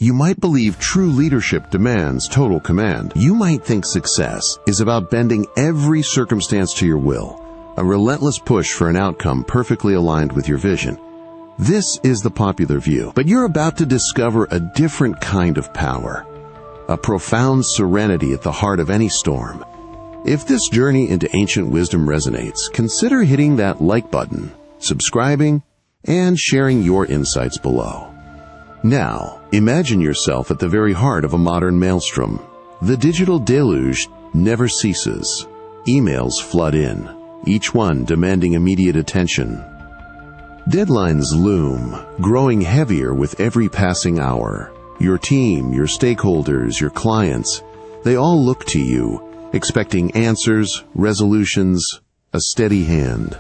You might believe true leadership demands total command. You might think success is about bending every circumstance to your will, a relentless push for an outcome perfectly aligned with your vision. This is the popular view, but you're about to discover a different kind of power, a profound serenity at the heart of any storm. If this journey into ancient wisdom resonates, consider hitting that like button, subscribing, and sharing your insights below. Now, imagine yourself at the very heart of a modern maelstrom. The digital deluge never ceases. Emails flood in, each one demanding immediate attention. Deadlines loom, growing heavier with every passing hour. Your team, your stakeholders, your clients, they all look to you, expecting answers, resolutions, a steady hand.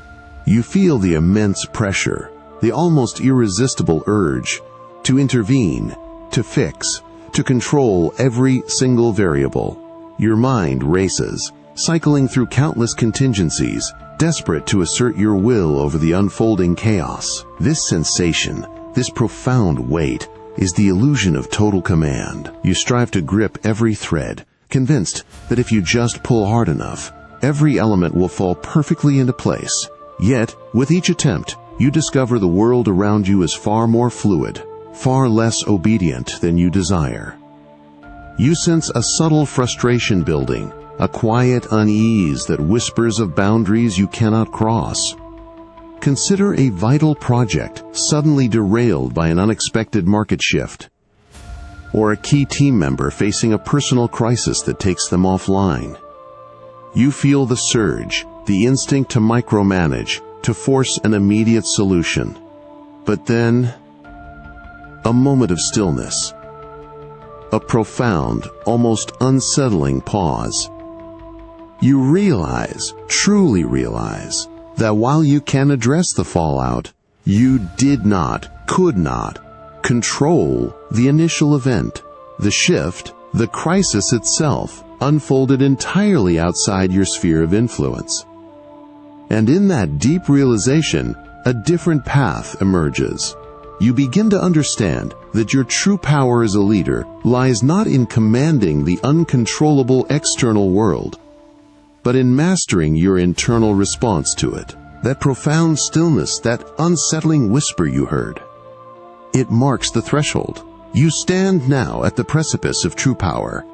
You feel the immense pressure, the almost irresistible urge to intervene, to fix, to control every single variable. Your mind races, cycling through countless contingencies, desperate to assert your will over the unfolding chaos. This sensation, this profound weight, is the illusion of total command. You strive to grip every thread, convinced that if you just pull hard enough, every element will fall perfectly into place. Yet, with each attempt, you discover the world around you is far more fluid, far less obedient than you desire. You sense a subtle frustration building, a quiet unease that whispers of boundaries you cannot cross. Consider a vital project suddenly derailed by an unexpected market shift, or a key team member facing a personal crisis that takes them offline. You feel the surge, the instinct to micromanage, to force an immediate solution. But then, a moment of stillness. A profound, almost unsettling pause. You realize, truly realize, that while you can address the fallout, you did not, could not, control the initial event. The shift, the crisis itself, unfolded entirely outside your sphere of influence. And in that deep realization, a different path emerges. You begin to understand that your true power as a leader lies not in commanding the uncontrollable external world, but in mastering your internal response to it. That profound stillness, that unsettling whisper you heard. It marks the threshold. You stand now at the precipice of true power,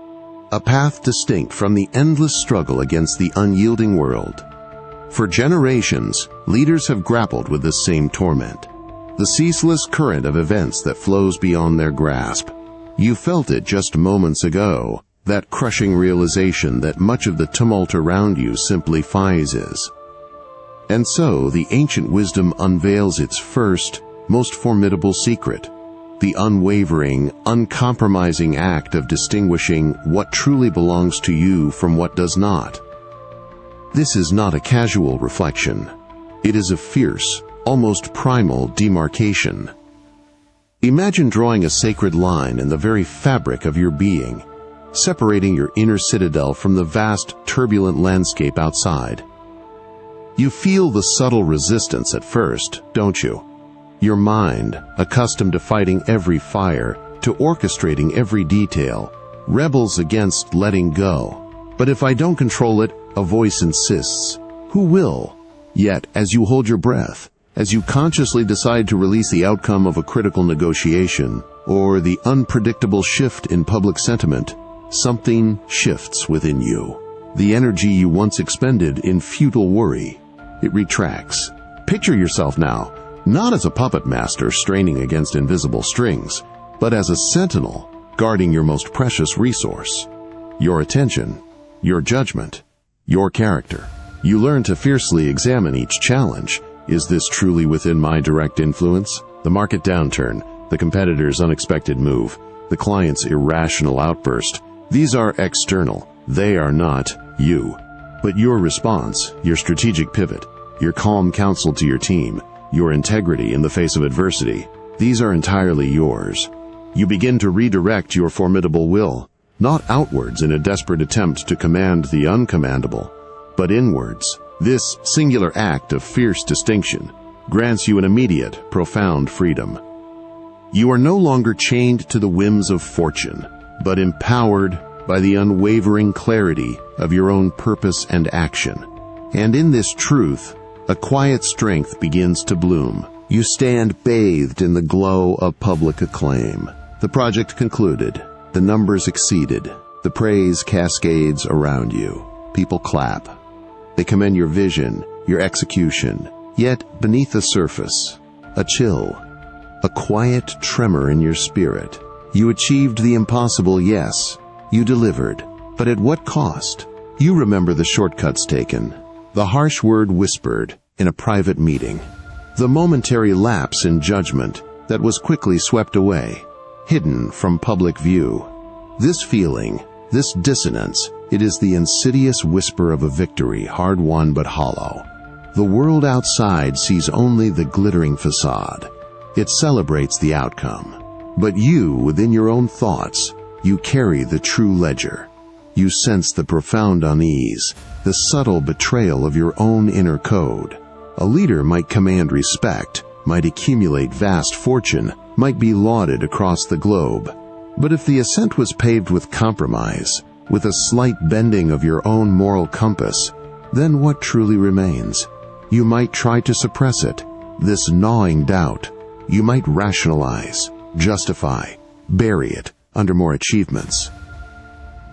a path distinct from the endless struggle against the unyielding world. For generations, leaders have grappled with this same torment, the ceaseless current of events that flows beyond their grasp. You felt it just moments ago, that crushing realization that much of the tumult around you simply phases. And so the ancient wisdom unveils its first, most formidable secret, the unwavering, uncompromising act of distinguishing what truly belongs to you from what does not. This is not a casual reflection. It is a fierce, almost primal demarcation. Imagine drawing a sacred line in the very fabric of your being, separating your inner citadel from the vast, turbulent landscape outside. You feel the subtle resistance at first, don't you? Your mind, accustomed to fighting every fire, to orchestrating every detail, rebels against letting go. But if I don't control it, a voice insists. Who will? Yet, as you hold your breath, as you consciously decide to release the outcome of a critical negotiation, or the unpredictable shift in public sentiment, something shifts within you. The energy you once expended in futile worry, it retracts. Picture yourself now, not as a puppet master straining against invisible strings, but as a sentinel guarding your most precious resource, your attention, your judgment, your character. You learn to fiercely examine each challenge. Is this truly within my direct influence? The market downturn, the competitor's unexpected move, the client's irrational outburst. These are external. They are not you. But your response, your strategic pivot, your calm counsel to your team, your integrity in the face of adversity, these are entirely yours. You begin to redirect your formidable will, not outwards in a desperate attempt to command the uncommandable, but inwards. This singular act of fierce distinction grants you an immediate, profound freedom. You are no longer chained to the whims of fortune, but empowered by the unwavering clarity of your own purpose and action. And in this truth, a quiet strength begins to bloom. You stand bathed in the glow of public acclaim. The project concluded. The numbers exceeded. The praise cascades around you. People clap. They commend your vision, your execution. Yet, beneath the surface, a chill, a quiet tremor in your spirit. You achieved the impossible, yes. You delivered. But at what cost? You remember the shortcuts taken, the harsh word whispered in a private meeting, the momentary lapse in judgment that was quickly swept away, hidden from public view. This feeling, this dissonance, it is the insidious whisper of a victory hard won but hollow. The world outside sees only the glittering facade. It celebrates the outcome. But you, within your own thoughts, you carry the true ledger. You sense the profound unease, the subtle betrayal of your own inner code. A leader might command respect, might accumulate vast fortune, might be lauded across the globe. But if the ascent was paved with compromise, with a slight bending of your own moral compass, then what truly remains? You might try to suppress it, this gnawing doubt. You might rationalize, justify, bury it under more achievements.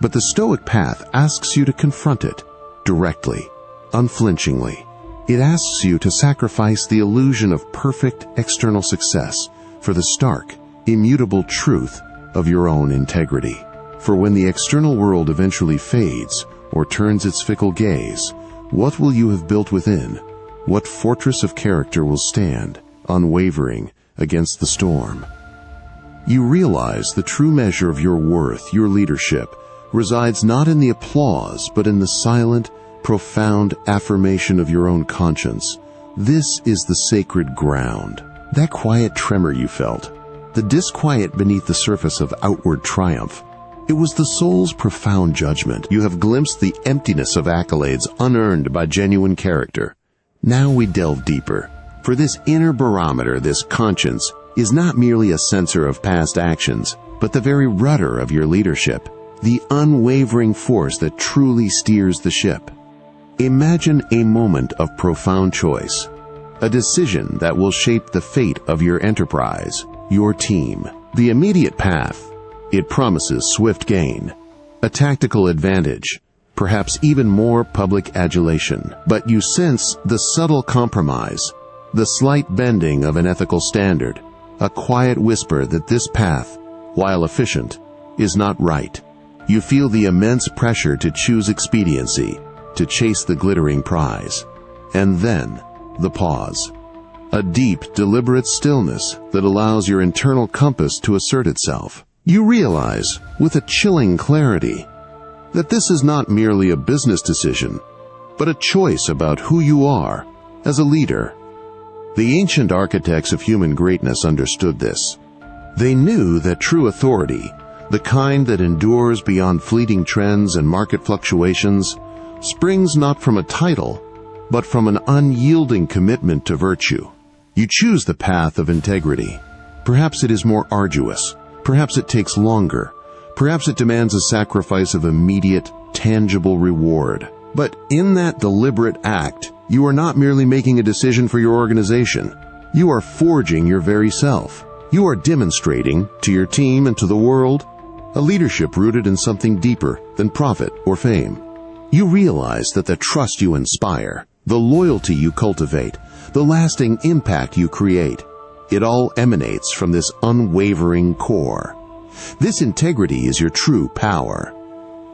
But the Stoic path asks you to confront it directly, unflinchingly. It asks you to sacrifice the illusion of perfect external success for the stark, immutable truth of your own integrity. For when the external world eventually fades or turns its fickle gaze, what will you have built within? What fortress of character will stand, unwavering, against the storm? You realize the true measure of your worth, your leadership, resides not in the applause, but in the silent, profound affirmation of your own conscience. This is the sacred ground. That quiet tremor you felt, the disquiet beneath the surface of outward triumph, it was the soul's profound judgment. You have glimpsed the emptiness of accolades unearned by genuine character. Now we delve deeper, for this inner barometer, this conscience, is not merely a censor of past actions, but the very rudder of your leadership, the unwavering force that truly steers the ship. Imagine a moment of profound choice, a decision that will shape the fate of your enterprise, your team. The immediate path, it promises swift gain, a tactical advantage, perhaps even more public adulation. But you sense the subtle compromise, the slight bending of an ethical standard, a quiet whisper that this path, while efficient, is not right. You feel the immense pressure to choose expediency, to chase the glittering prize. And then, the pause. A deep, deliberate stillness that allows your internal compass to assert itself. You realize, with a chilling clarity, that this is not merely a business decision, but a choice about who you are as a leader. The ancient architects of human greatness understood this. They knew that true authority, the kind that endures beyond fleeting trends and market fluctuations, springs not from a title, but from an unyielding commitment to virtue. You choose the path of integrity. Perhaps it is more arduous. Perhaps it takes longer. Perhaps it demands a sacrifice of immediate, tangible reward. But in that deliberate act, you are not merely making a decision for your organization. You are forging your very self. You are demonstrating, to your team and to the world, a leadership rooted in something deeper than profit or fame. You realize that the trust you inspire, the loyalty you cultivate, the lasting impact you create, it all emanates from this unwavering core. This integrity is your true power.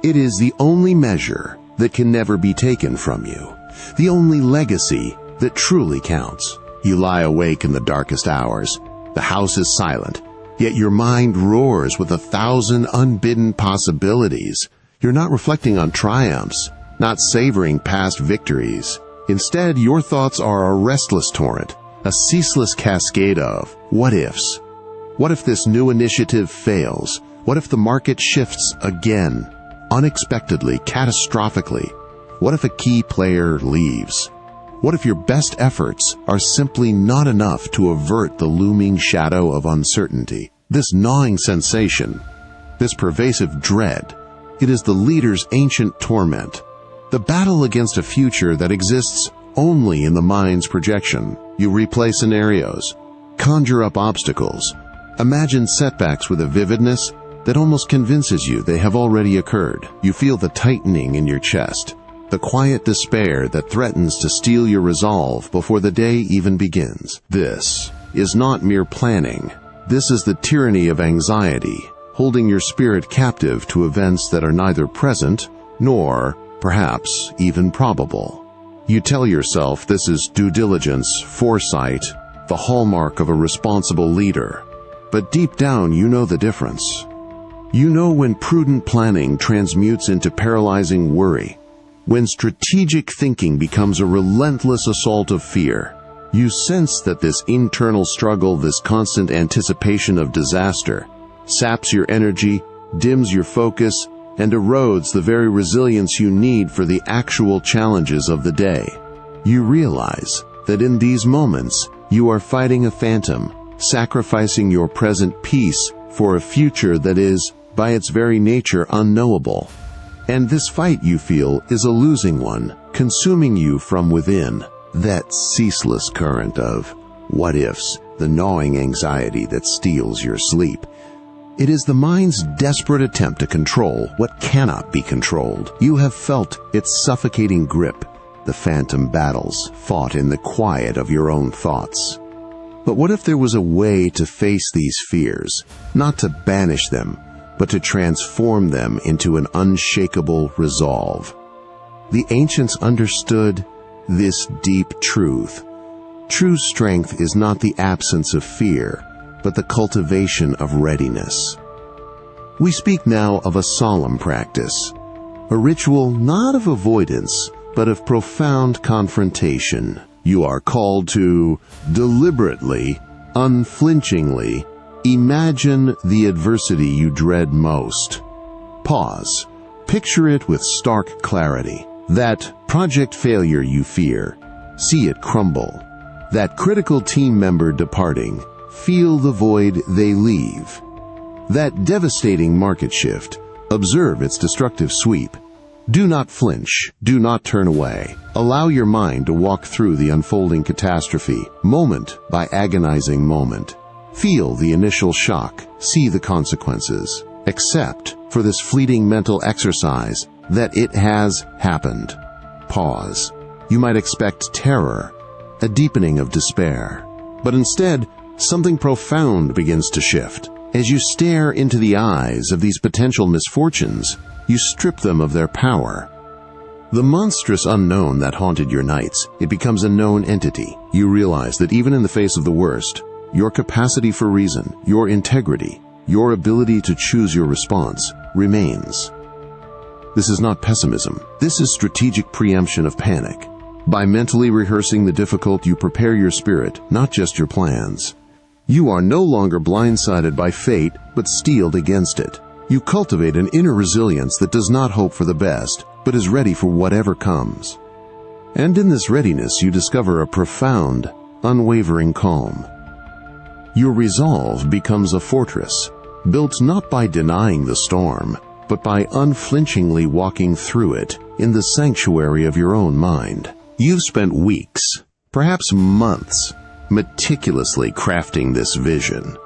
It is the only measure that can never be taken from you, the only legacy that truly counts. You lie awake in the darkest hours. The house is silent, yet your mind roars with 1,000 unbidden possibilities. You're not reflecting on triumphs, not savoring past victories. Instead, your thoughts are a restless torrent, a ceaseless cascade of what-ifs. What if this new initiative fails? What if the market shifts again, unexpectedly, catastrophically? What if a key player leaves? What if your best efforts are simply not enough to avert the looming shadow of uncertainty? This gnawing sensation, this pervasive dread, it is the leader's ancient torment. The battle against a future that exists only in the mind's projection. You replay scenarios, conjure up obstacles, imagine setbacks with a vividness that almost convinces you they have already occurred. You feel the tightening in your chest, the quiet despair that threatens to steal your resolve before the day even begins. This is not mere planning. This is the tyranny of anxiety, holding your spirit captive to events that are neither present nor, perhaps, even probable. You tell yourself this is due diligence, foresight, the hallmark of a responsible leader. But deep down you know the difference. You know when prudent planning transmutes into paralyzing worry, when strategic thinking becomes a relentless assault of fear. You sense that this internal struggle, this constant anticipation of disaster, saps your energy, dims your focus, and erodes the very resilience you need for the actual challenges of the day. You realize that in these moments, you are fighting a phantom, sacrificing your present peace for a future that is, by its very nature, unknowable. And this fight, you feel, is a losing one, consuming you from within. That ceaseless current of what-ifs, the gnawing anxiety that steals your sleep. It is the mind's desperate attempt to control what cannot be controlled. You have felt its suffocating grip, the phantom battles fought in the quiet of your own thoughts. But what if there was a way to face these fears, not to banish them, but to transform them into an unshakable resolve? The ancients understood this deep truth. True strength is not the absence of fear, but the cultivation of readiness. We speak now of a solemn practice, a ritual not of avoidance, but of profound confrontation. You are called to deliberately, unflinchingly, imagine the adversity you dread most. Pause. Picture it with stark clarity. That project failure you fear, see it crumble. That critical team member departing, feel the void they leave. That devastating market shift, observe its destructive sweep. Do not flinch, do not turn away. Allow your mind to walk through the unfolding catastrophe, moment by agonizing moment. Feel the initial shock, see the consequences. Accept, for this fleeting mental exercise, that it has happened. Pause. You might expect terror, a deepening of despair. But instead, something profound begins to shift. As you stare into the eyes of these potential misfortunes, you strip them of their power. The monstrous unknown that haunted your nights, it becomes a known entity. You realize that even in the face of the worst, your capacity for reason, your integrity, your ability to choose your response remains. This is not pessimism. This is strategic preemption of panic. By mentally rehearsing the difficult, you prepare your spirit, not just your plans. You are no longer blindsided by fate, but steeled against it. You cultivate an inner resilience that does not hope for the best, but is ready for whatever comes. And in this readiness, you discover a profound, unwavering calm. Your resolve becomes a fortress, built not by denying the storm, but by unflinchingly walking through it in the sanctuary of your own mind. You've spent weeks, perhaps months, meticulously crafting this vision.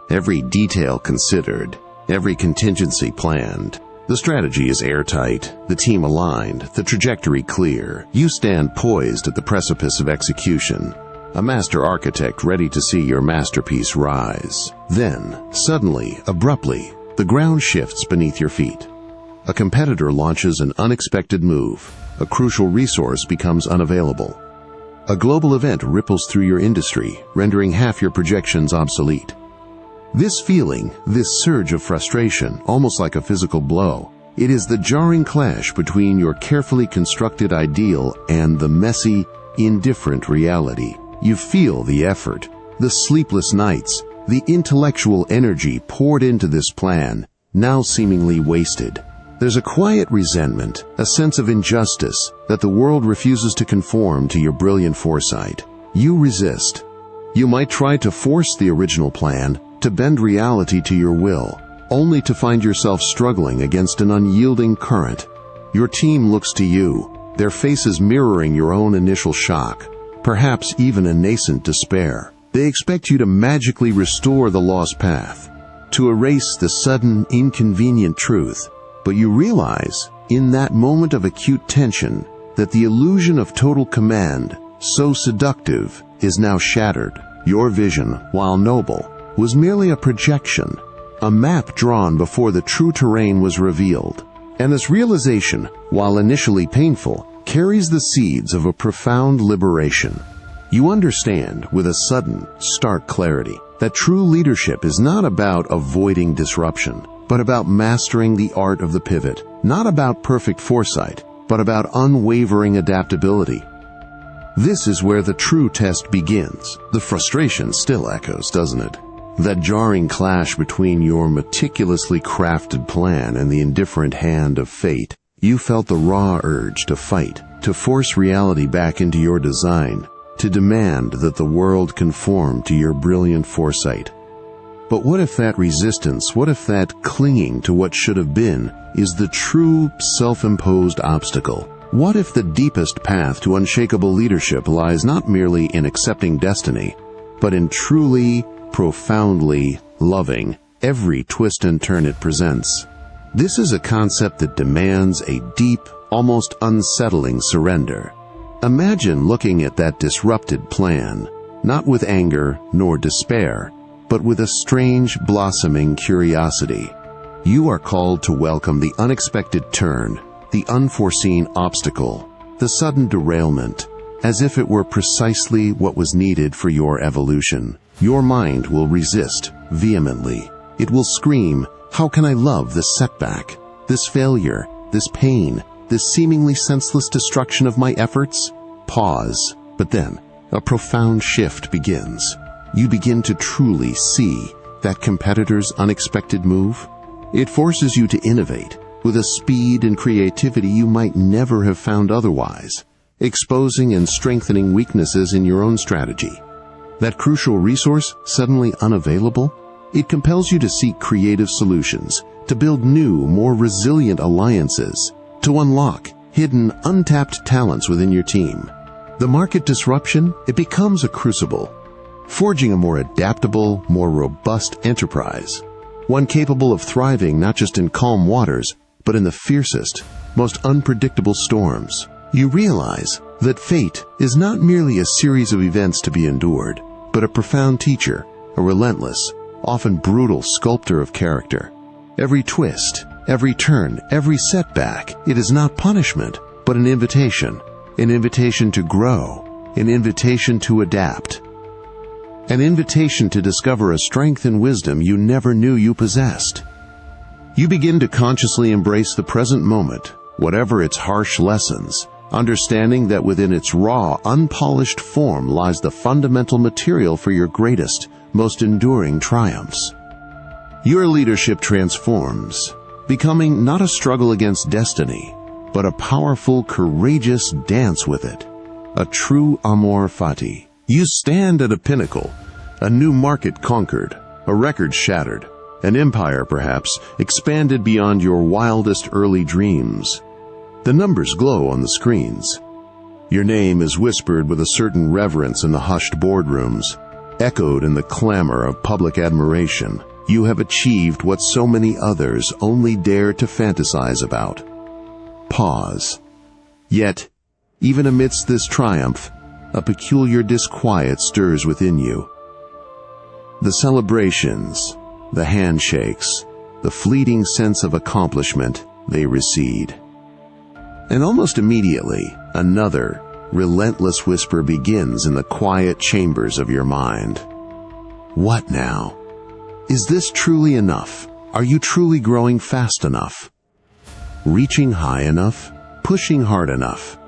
Every detail considered, every contingency planned. The strategy is airtight, the team aligned, the trajectory clear. You stand poised at the precipice of execution, a master architect ready to see your masterpiece rise. Then, suddenly, abruptly, the ground shifts beneath your feet. A competitor launches an unexpected move. A crucial resource becomes unavailable. A global event ripples through your industry, rendering half your projections obsolete. This feeling, this surge of frustration, almost like a physical blow, it is the jarring clash between your carefully constructed ideal and the messy, indifferent reality. You feel the effort, the sleepless nights, the intellectual energy poured into this plan, now seemingly wasted. There's a quiet resentment, a sense of injustice, that the world refuses to conform to your brilliant foresight. You resist. You might try to force the original plan, to bend reality to your will, only to find yourself struggling against an unyielding current. Your team looks to you, their faces mirroring your own initial shock, perhaps even a nascent despair. They expect you to magically restore the lost path, to erase the sudden, inconvenient truth. But you realize, in that moment of acute tension, that the illusion of total command, so seductive, is now shattered. Your vision, while noble, was merely a projection, a map drawn before the true terrain was revealed. And this realization, while initially painful, carries the seeds of a profound liberation. You understand, with a sudden, stark clarity, that true leadership is not about avoiding disruption, but about mastering the art of the pivot, not about perfect foresight, but about unwavering adaptability. This is where the true test begins. The frustration still echoes, doesn't it? That jarring clash between your meticulously crafted plan and the indifferent hand of fate. You felt the raw urge to fight, to force reality back into your design, to demand that the world conform to your brilliant foresight. But what if that resistance, what if that clinging to what should have been, is the true self-imposed obstacle? What if the deepest path to unshakable leadership lies not merely in accepting destiny, but in truly, profoundly loving every twist and turn it presents? This is a concept that demands a deep, almost unsettling surrender. Imagine looking at that disrupted plan, not with anger nor despair, but with a strange, blossoming curiosity. You are called to welcome the unexpected turn, the unforeseen obstacle, the sudden derailment, as if it were precisely what was needed for your evolution. Your mind will resist vehemently. It will scream, "How can I love this setback, this failure, this pain, this seemingly senseless destruction of my efforts?" Pause, but then a profound shift begins. You begin to truly see that competitor's unexpected move. It forces you to innovate with a speed and creativity you might never have found otherwise, exposing and strengthening weaknesses in your own strategy. That crucial resource suddenly unavailable? It compels you to seek creative solutions, to build new, more resilient alliances, to unlock hidden, untapped talents within your team. The market disruption, it becomes a crucible, forging a more adaptable, more robust enterprise, one capable of thriving not just in calm waters, but in the fiercest, most unpredictable storms. You realize that fate is not merely a series of events to be endured, but a profound teacher, a relentless, often brutal sculptor of character. Every twist, every turn, every setback, it is not punishment, but an invitation to grow, an invitation to adapt, an invitation to discover a strength and wisdom you never knew you possessed. You begin to consciously embrace the present moment, whatever its harsh lessons, understanding that within its raw, unpolished form lies the fundamental material for your greatest, most enduring triumphs. Your leadership transforms, becoming not a struggle against destiny, but a powerful, courageous dance with it, a true amor fati. You stand at a pinnacle, a new market conquered, a record shattered, an empire perhaps expanded beyond your wildest early dreams. The numbers glow on the screens. Your name is whispered with a certain reverence in the hushed boardrooms, echoed in the clamor of public admiration. You have achieved what so many others only dare to fantasize about. Pause. Yet, even amidst this triumph, a peculiar disquiet stirs within you. The celebrations, the handshakes, the fleeting sense of accomplishment, they recede. And almost immediately, another, relentless whisper begins in the quiet chambers of your mind. What now? Is this truly enough? Are you truly growing fast enough? Reaching high enough? Pushing hard enough?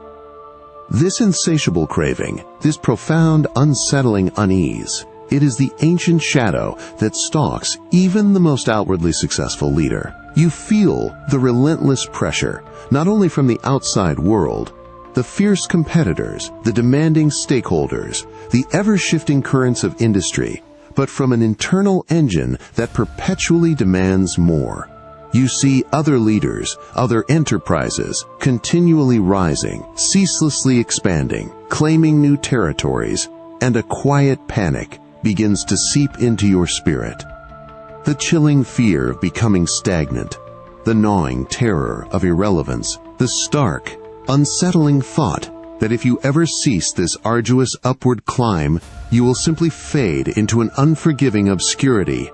This insatiable craving, this profound, unsettling unease, it is the ancient shadow that stalks even the most outwardly successful leader. You feel the relentless pressure, not only from the outside world, the fierce competitors, the demanding stakeholders, the ever-shifting currents of industry, but from an internal engine that perpetually demands more. You see other leaders, other enterprises, continually rising, ceaselessly expanding, claiming new territories, and a quiet panic begins to seep into your spirit. The chilling fear of becoming stagnant, the gnawing terror of irrelevance, the stark, unsettling thought that if you ever cease this arduous upward climb, you will simply fade into an unforgiving obscurity.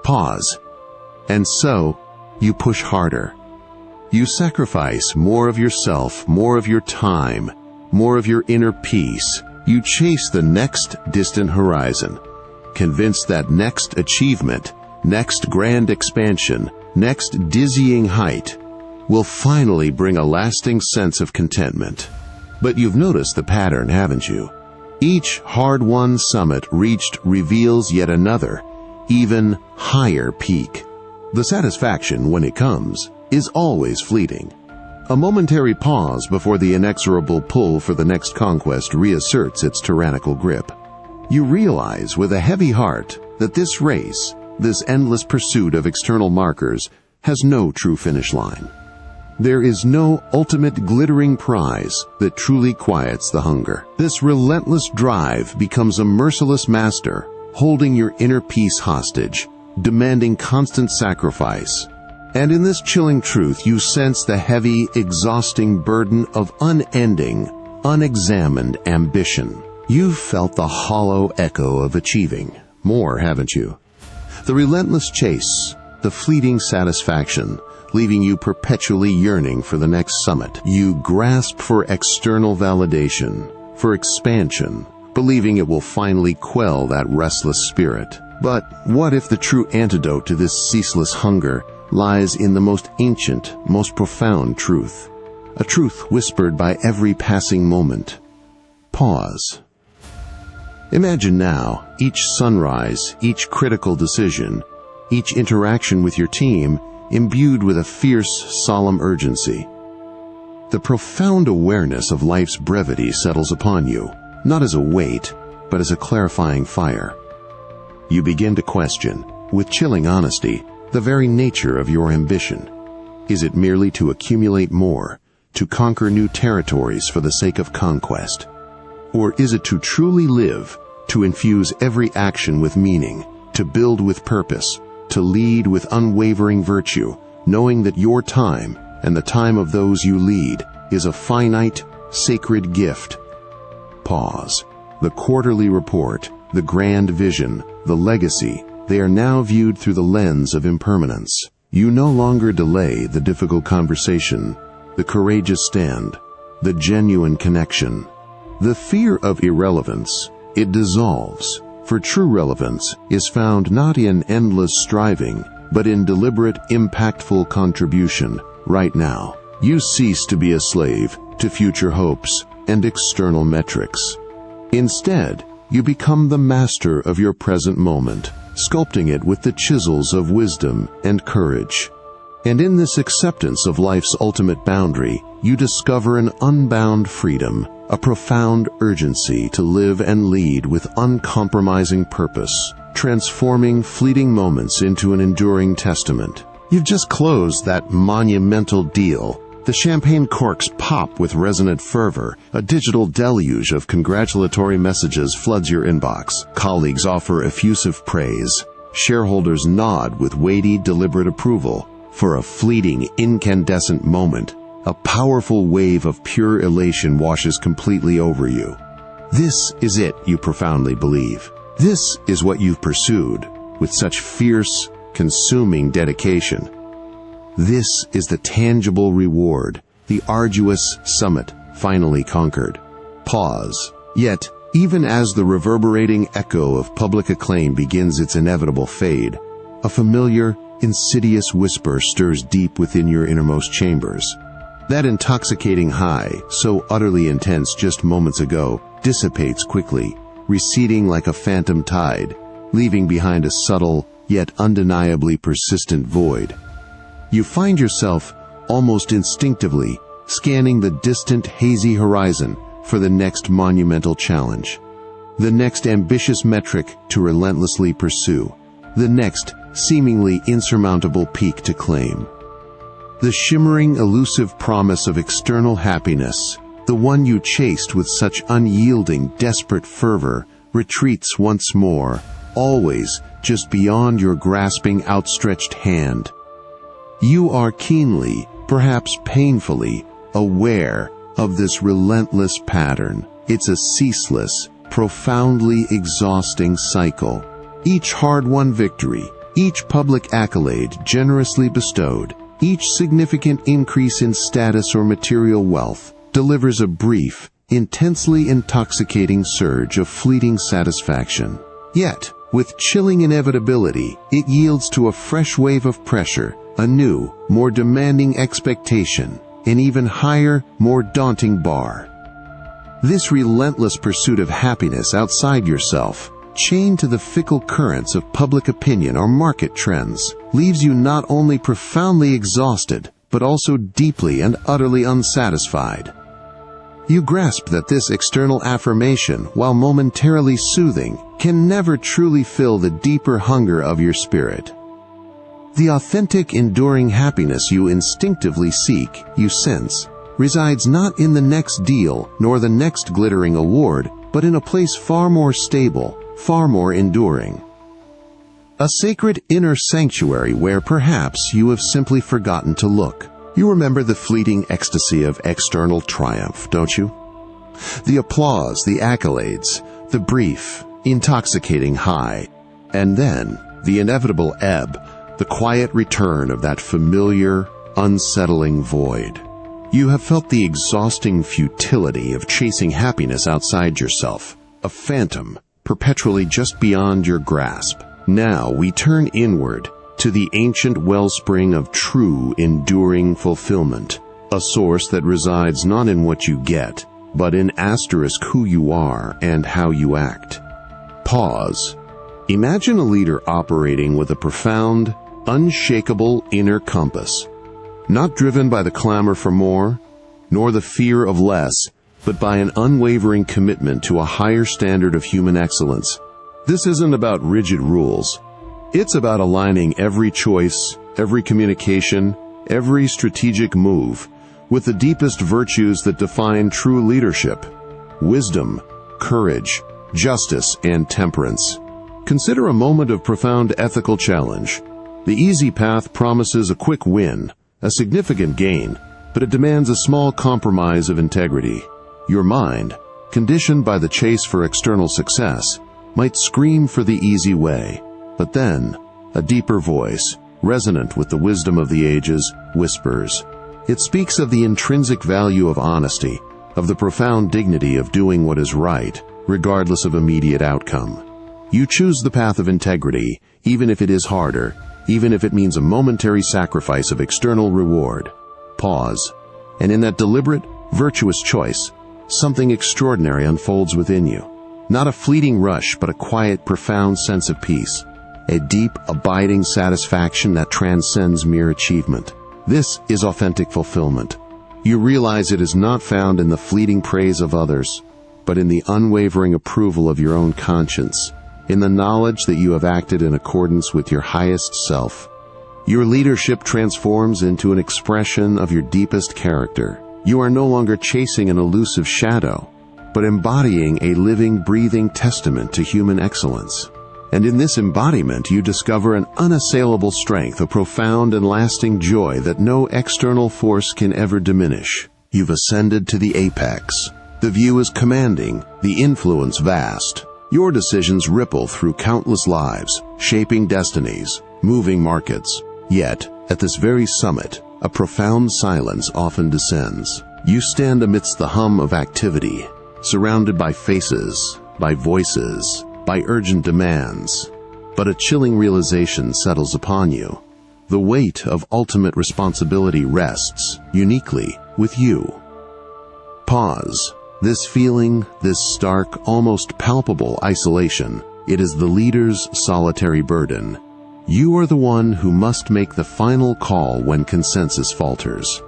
Pause. And so, you push harder. You sacrifice more of yourself, more of your time, more of your inner peace. You chase the next distant horizon, convinced that next achievement, next grand expansion, next dizzying height will finally bring a lasting sense of contentment. But you've noticed the pattern, haven't you? Each hard-won summit reached reveals yet another, even higher peak. The satisfaction, when it comes, is always fleeting. A momentary pause before the inexorable pull for the next conquest reasserts its tyrannical grip. You realize with a heavy heart that this race, this endless pursuit of external markers, has no true finish line. There is no ultimate glittering prize that truly quiets the hunger. This relentless drive becomes a merciless master, holding your inner peace hostage, demanding constant sacrifice. And in this chilling truth, you sense the heavy, exhausting burden of unending, unexamined ambition. You've felt the hollow echo of achieving more, haven't you? The relentless chase, the fleeting satisfaction, leaving you perpetually yearning for the next summit. You grasp for external validation, for expansion, believing it will finally quell that restless spirit. But what if the true antidote to this ceaseless hunger lies in the most ancient, most profound truth? A truth whispered by every passing moment. Pause. Imagine now each sunrise, each critical decision, each interaction with your team imbued with a fierce, solemn urgency. The profound awareness of life's brevity settles upon you, not as a weight, but as a clarifying fire. You begin to question, with chilling honesty, the very nature of your ambition. Is it merely to accumulate more, to conquer new territories for the sake of conquest? Or is it to truly live, to infuse every action with meaning, to build with purpose, to lead with unwavering virtue, knowing that your time and the time of those you lead is a finite, sacred gift? Pause. The quarterly report, the grand vision, the legacy, they are now viewed through the lens of impermanence. You no longer delay the difficult conversation, the courageous stand, the genuine connection. The fear of irrelevance, it dissolves, for true relevance is found not in endless striving, but in deliberate, impactful contribution, right now. You cease to be a slave to future hopes and external metrics. Instead, you become the master of your present moment, sculpting it with the chisels of wisdom and courage. And in this acceptance of life's ultimate boundary, you discover an unbound freedom, a profound urgency to live and lead with uncompromising purpose, transforming fleeting moments into an enduring testament. You've just closed that monumental deal. The champagne corks pop with resonant fervor. A digital deluge of congratulatory messages floods your inbox. Colleagues offer effusive praise. Shareholders nod with weighty, deliberate approval. For a fleeting, incandescent moment, a powerful wave of pure elation washes completely over you. This is it, you profoundly believe. This is what you've pursued with such fierce, consuming dedication. This is the tangible reward, the arduous summit finally conquered. Pause. Yet, even as the reverberating echo of public acclaim begins its inevitable fade, a familiar, insidious whisper stirs deep within your innermost chambers. That intoxicating high, so utterly intense just moments ago, dissipates quickly, receding like a phantom tide, leaving behind a subtle, yet undeniably persistent void. You find yourself, almost instinctively, scanning the distant, hazy horizon for the next monumental challenge, the next ambitious metric to relentlessly pursue, the next seemingly insurmountable peak to claim. The shimmering, elusive promise of external happiness, the one you chased with such unyielding, desperate fervor, retreats once more, always just beyond your grasping, outstretched hand. You are keenly, perhaps painfully, aware of this relentless pattern. It's a ceaseless, profoundly exhausting cycle. Each hard-won victory, each public accolade generously bestowed, each significant increase in status or material wealth delivers a brief, intensely intoxicating surge of fleeting satisfaction. Yet, with chilling inevitability, it yields to a fresh wave of pressure, a new, more demanding expectation, an even higher, more daunting bar. This relentless pursuit of happiness outside yourself, chained to the fickle currents of public opinion or market trends, leaves you not only profoundly exhausted, but also deeply and utterly unsatisfied. You grasp that this external affirmation, while momentarily soothing, can never truly fill the deeper hunger of your spirit. The authentic, enduring happiness you instinctively seek, you sense, resides not in the next deal nor the next glittering award, but in a place far more stable, far more enduring. A sacred inner sanctuary where perhaps you have simply forgotten to look. You remember the fleeting ecstasy of external triumph, don't you? The applause, the accolades, the brief, intoxicating high, and then the inevitable ebb, the quiet return of that familiar, unsettling void. You have felt the exhausting futility of chasing happiness outside yourself, a phantom, perpetually just beyond your grasp. Now we turn inward, to the ancient wellspring of true, enduring fulfillment, a source that resides not in what you get, but in who you are and how you act. Pause. Imagine a leader operating with a profound, unshakable inner compass, not driven by the clamor for more, nor the fear of less, but by an unwavering commitment to a higher standard of human excellence. This isn't about rigid rules. It's about aligning every choice, every communication, every strategic move with the deepest virtues that define true leadership: wisdom, courage, justice, and temperance. Consider a moment of profound ethical challenge. The easy path promises a quick win, a significant gain, but it demands a small compromise of integrity. Your mind, conditioned by the chase for external success, might scream for the easy way. But then, a deeper voice, resonant with the wisdom of the ages, whispers. It speaks of the intrinsic value of honesty, of the profound dignity of doing what is right, regardless of immediate outcome. You choose the path of integrity, even if it is harder, even if it means a momentary sacrifice of external reward. Pause, and in that deliberate, virtuous choice, something extraordinary unfolds within you. Not a fleeting rush, but a quiet, profound sense of peace. A deep, abiding satisfaction that transcends mere achievement. This is authentic fulfillment. You realize it is not found in the fleeting praise of others, but in the unwavering approval of your own conscience, in the knowledge that you have acted in accordance with your highest self. Your leadership transforms into an expression of your deepest character. You are no longer chasing an elusive shadow, but embodying a living, breathing testament to human excellence. And in this embodiment you discover an unassailable strength, a profound and lasting joy that no external force can ever diminish. You've ascended to the apex. The view is commanding, the influence vast. Your decisions ripple through countless lives, shaping destinies, moving markets. Yet, at this very summit, a profound silence often descends. You stand amidst the hum of activity, surrounded by faces, by voices, by urgent demands. But a chilling realization settles upon you. The weight of ultimate responsibility rests, uniquely, with you. Pause. This feeling, this stark, almost palpable isolation, it is the leader's solitary burden. You are the one who must make the final call when consensus falters.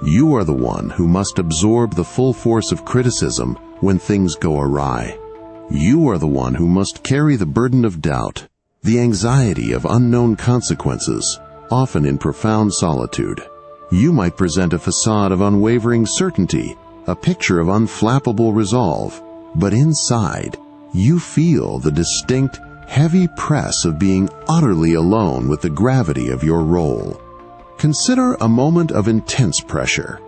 You are the one who must absorb the full force of criticism when things go awry. You are the one who must carry the burden of doubt, the anxiety of unknown consequences, often in profound solitude. You might present a facade of unwavering certainty, a picture of unflappable resolve, but inside, you feel the distinct, heavy press of being utterly alone with the gravity of your role. Consider a moment of intense pressure,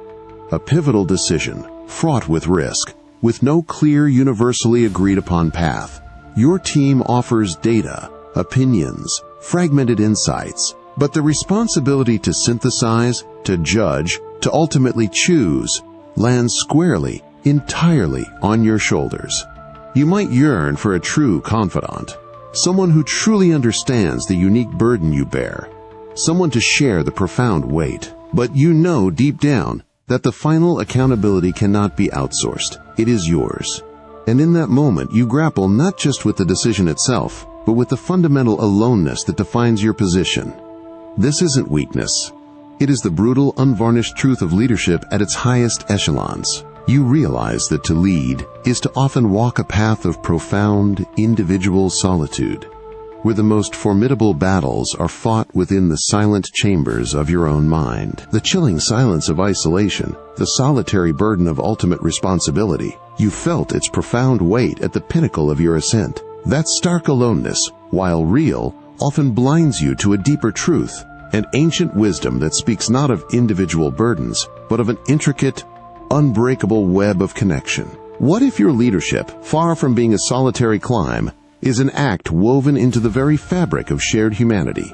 a pivotal decision, fraught with risk, with no clear, universally agreed upon path. Your team offers data, opinions, fragmented insights, but the responsibility to synthesize, to judge, to ultimately choose, lands squarely, entirely on your shoulders. You might yearn for a true confidant, someone who truly understands the unique burden you bear, someone to share the profound weight. But you know deep down that the final accountability cannot be outsourced. It is yours. And in that moment, you grapple not just with the decision itself, but with the fundamental aloneness that defines your position. This isn't weakness. It is the brutal, unvarnished truth of leadership at its highest echelons. You realize that to lead is to often walk a path of profound, individual solitude, where the most formidable battles are fought within the silent chambers of your own mind. The chilling silence of isolation, the solitary burden of ultimate responsibility. You felt its profound weight at the pinnacle of your ascent. That stark aloneness, while real, often blinds you to a deeper truth, an ancient wisdom that speaks not of individual burdens, but of an intricate, unbreakable web of connection. What if your leadership, far from being a solitary climb, is an act woven into the very fabric of shared humanity?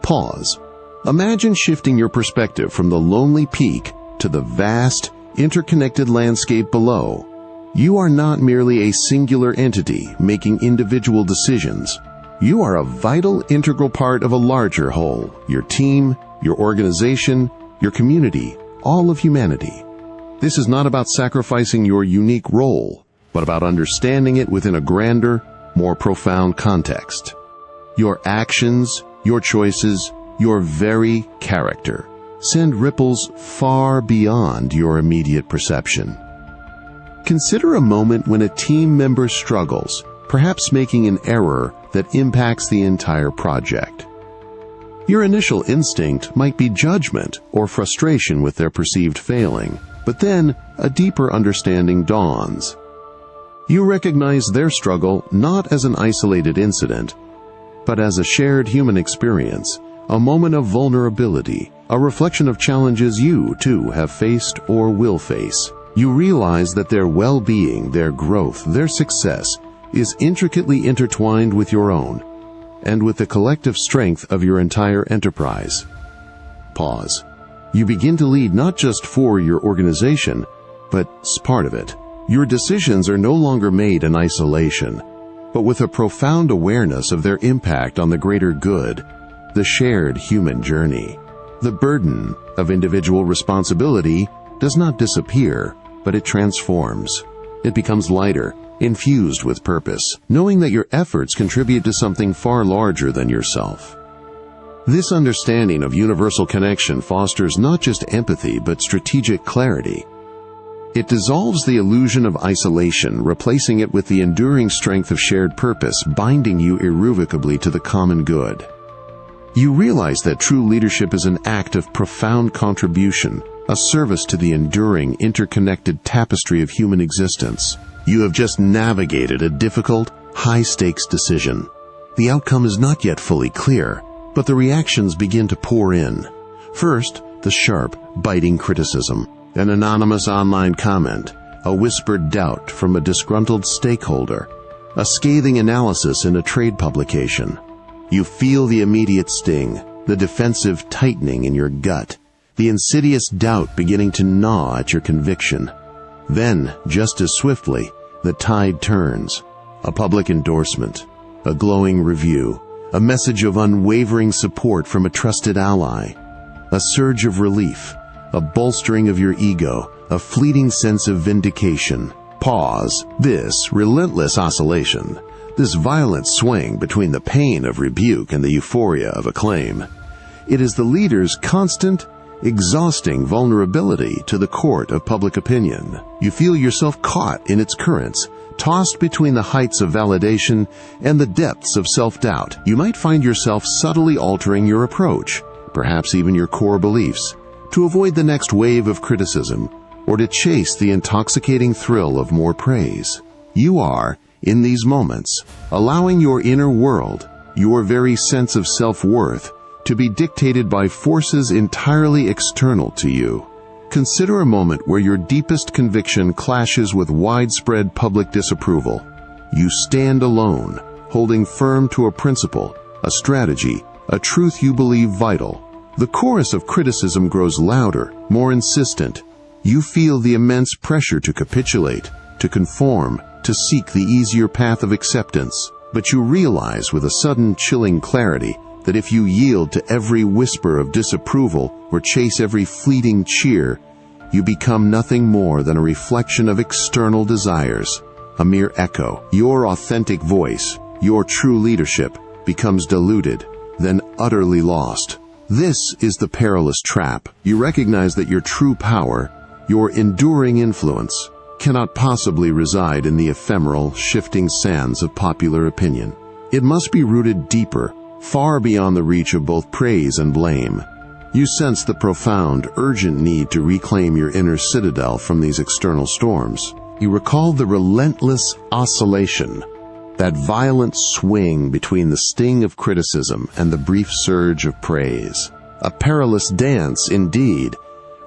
Pause. Imagine shifting your perspective from the lonely peak to the vast, interconnected landscape below. You are not merely a singular entity making individual decisions. You are a vital, integral part of a larger whole, your team, your organization, your community, all of humanity. This is not about sacrificing your unique role, but about understanding it within a grander, more profound context. Your actions, your choices, your very character send ripples far beyond your immediate perception. Consider a moment when a team member struggles, perhaps making an error that impacts the entire project. Your initial instinct might be judgment or frustration with their perceived failing, but then a deeper understanding dawns. You recognize their struggle not as an isolated incident, but as a shared human experience, a moment of vulnerability, a reflection of challenges you, too, have faced or will face. You realize that their well-being, their growth, their success is intricately intertwined with your own, and with the collective strength of your entire enterprise. Pause. You begin to lead not just for your organization, but as part of it. Your decisions are no longer made in isolation, but with a profound awareness of their impact on the greater good, the shared human journey. The burden of individual responsibility does not disappear, but it transforms. It becomes lighter, infused with purpose, knowing that your efforts contribute to something far larger than yourself. This understanding of universal connection fosters not just empathy but strategic clarity. It dissolves the illusion of isolation, replacing it with the enduring strength of shared purpose, binding you irrevocably to the common good. You realize that true leadership is an act of profound contribution, a service to the enduring, interconnected tapestry of human existence. You have just navigated a difficult, high-stakes decision. The outcome is not yet fully clear, but the reactions begin to pour in. First, the sharp, biting criticism, an anonymous online comment, a whispered doubt from a disgruntled stakeholder, a scathing analysis in a trade publication. You feel the immediate sting, the defensive tightening in your gut, the insidious doubt beginning to gnaw at your conviction. Then, just as swiftly, the tide turns. A public endorsement, a glowing review, a message of unwavering support from a trusted ally, a surge of relief, a bolstering of your ego, a fleeting sense of vindication. Pause. This relentless oscillation, this violent swing between the pain of rebuke and the euphoria of acclaim. It is the leader's constant, exhausting vulnerability to the court of public opinion. You feel yourself caught in its currents, tossed between the heights of validation and the depths of self-doubt. You might find yourself subtly altering your approach, perhaps even your core beliefs, to avoid the next wave of criticism or to chase the intoxicating thrill of more praise. You are, in these moments, allowing your inner world, your very sense of self-worth, to be dictated by forces entirely external to you. Consider a moment where your deepest conviction clashes with widespread public disapproval. You stand alone, holding firm to a principle, a strategy, a truth you believe vital. The chorus of criticism grows louder, more insistent. You feel the immense pressure to capitulate, to conform, to seek the easier path of acceptance. But you realize with a sudden chilling clarity that if you yield to every whisper of disapproval or chase every fleeting cheer, you become nothing more than a reflection of external desires, a mere echo. Your authentic voice, your true leadership, becomes diluted, then utterly lost. This is the perilous trap. You recognize that your true power, your enduring influence, cannot possibly reside in the ephemeral, shifting sands of popular opinion. It must be rooted deeper, far beyond the reach of both praise and blame. You sense the profound, urgent need to reclaim your inner citadel from these external storms. You recall the relentless oscillation, that violent swing between the sting of criticism and the brief surge of praise. A perilous dance, indeed,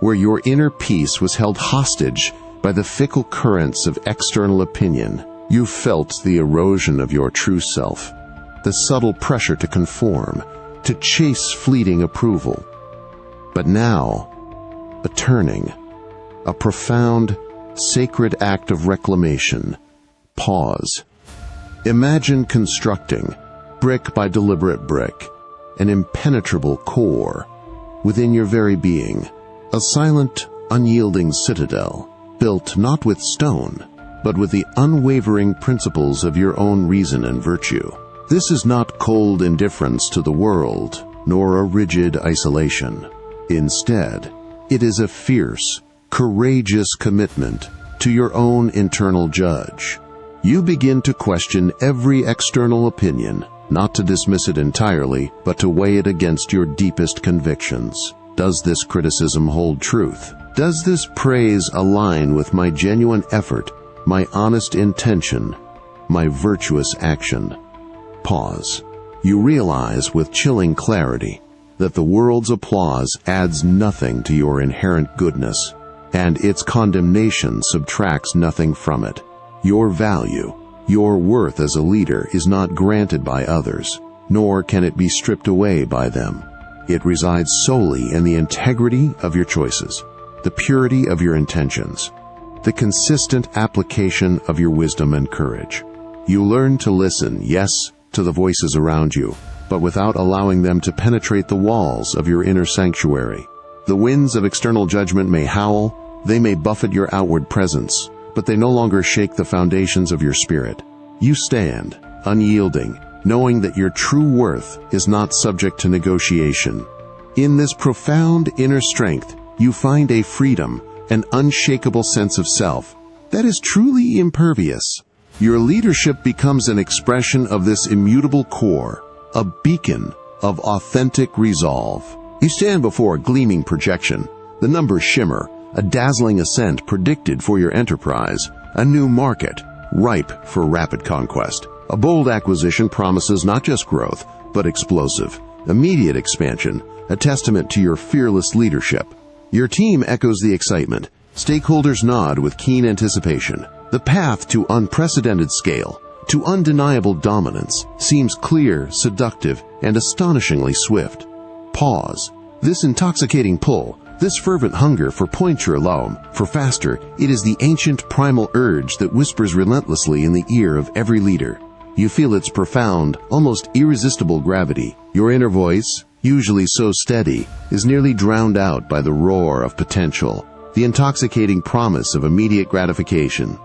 where your inner peace was held hostage by the fickle currents of external opinion. You felt the erosion of your true self, the subtle pressure to conform, to chase fleeting approval. But now, a turning, a profound, sacred act of reclamation. Pause. Imagine constructing, brick by deliberate brick, an impenetrable core within your very being, a silent, unyielding citadel, built not with stone, but with the unwavering principles of your own reason and virtue. This is not cold indifference to the world, nor a rigid isolation. Instead, it is a fierce, courageous commitment to your own internal judge. You begin to question every external opinion, not to dismiss it entirely, but to weigh it against your deepest convictions. Does this criticism hold truth? Does this praise align with my genuine effort, my honest intention, my virtuous action? Pause. You realize with chilling clarity that the world's applause adds nothing to your inherent goodness, and its condemnation subtracts nothing from it. Your value, your worth as a leader is not granted by others, nor can it be stripped away by them. It resides solely in the integrity of your choices, the purity of your intentions, the consistent application of your wisdom and courage. You learn to listen, yes, to the voices around you, but without allowing them to penetrate the walls of your inner sanctuary. The winds of external judgment may howl, they may buffet your outward presence, but they no longer shake the foundations of your spirit. You stand, unyielding, knowing that your true worth is not subject to negotiation. In this profound inner strength, you find a freedom, an unshakable sense of self that is truly impervious. Your leadership becomes an expression of this immutable core, a beacon of authentic resolve. You stand before a gleaming projection. The numbers shimmer, a dazzling ascent predicted for your enterprise, a new market, ripe for rapid conquest. A bold acquisition promises not just growth, but explosive, immediate expansion, a testament to your fearless leadership. Your team echoes the excitement. Stakeholders nod with keen anticipation. The path to unprecedented scale, to undeniable dominance, seems clear, seductive, and astonishingly swift. Pause. This intoxicating pull, this fervent hunger for pointure l'homme, for faster, it is the ancient primal urge that whispers relentlessly in the ear of every leader. You feel its profound, almost irresistible gravity. Your inner voice, usually so steady, is nearly drowned out by the roar of potential, the intoxicating promise of immediate gratification.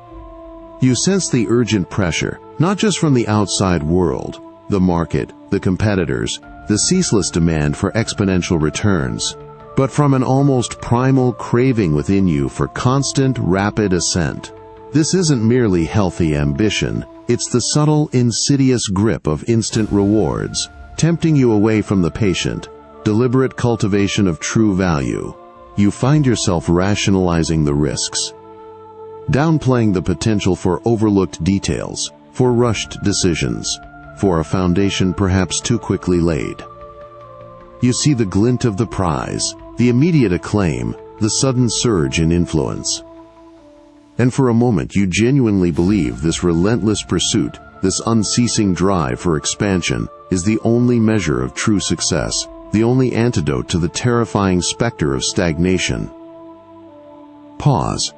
You sense the urgent pressure, Not just from the outside world, the market, the competitors, the ceaseless demand for exponential returns, but from an almost primal craving within you for constant, rapid ascent. This isn't merely healthy ambition, it's the subtle, insidious grip of instant rewards, tempting you away from the patient, deliberate cultivation of true value. You find yourself rationalizing the risks, downplaying the potential for overlooked details, for rushed decisions, for a foundation perhaps too quickly laid. You see the glint of the prize, the immediate acclaim, the sudden surge in influence. And for a moment you genuinely believe this relentless pursuit, this unceasing drive for expansion, is the only measure of true success, the only antidote to the terrifying specter of stagnation. Pause.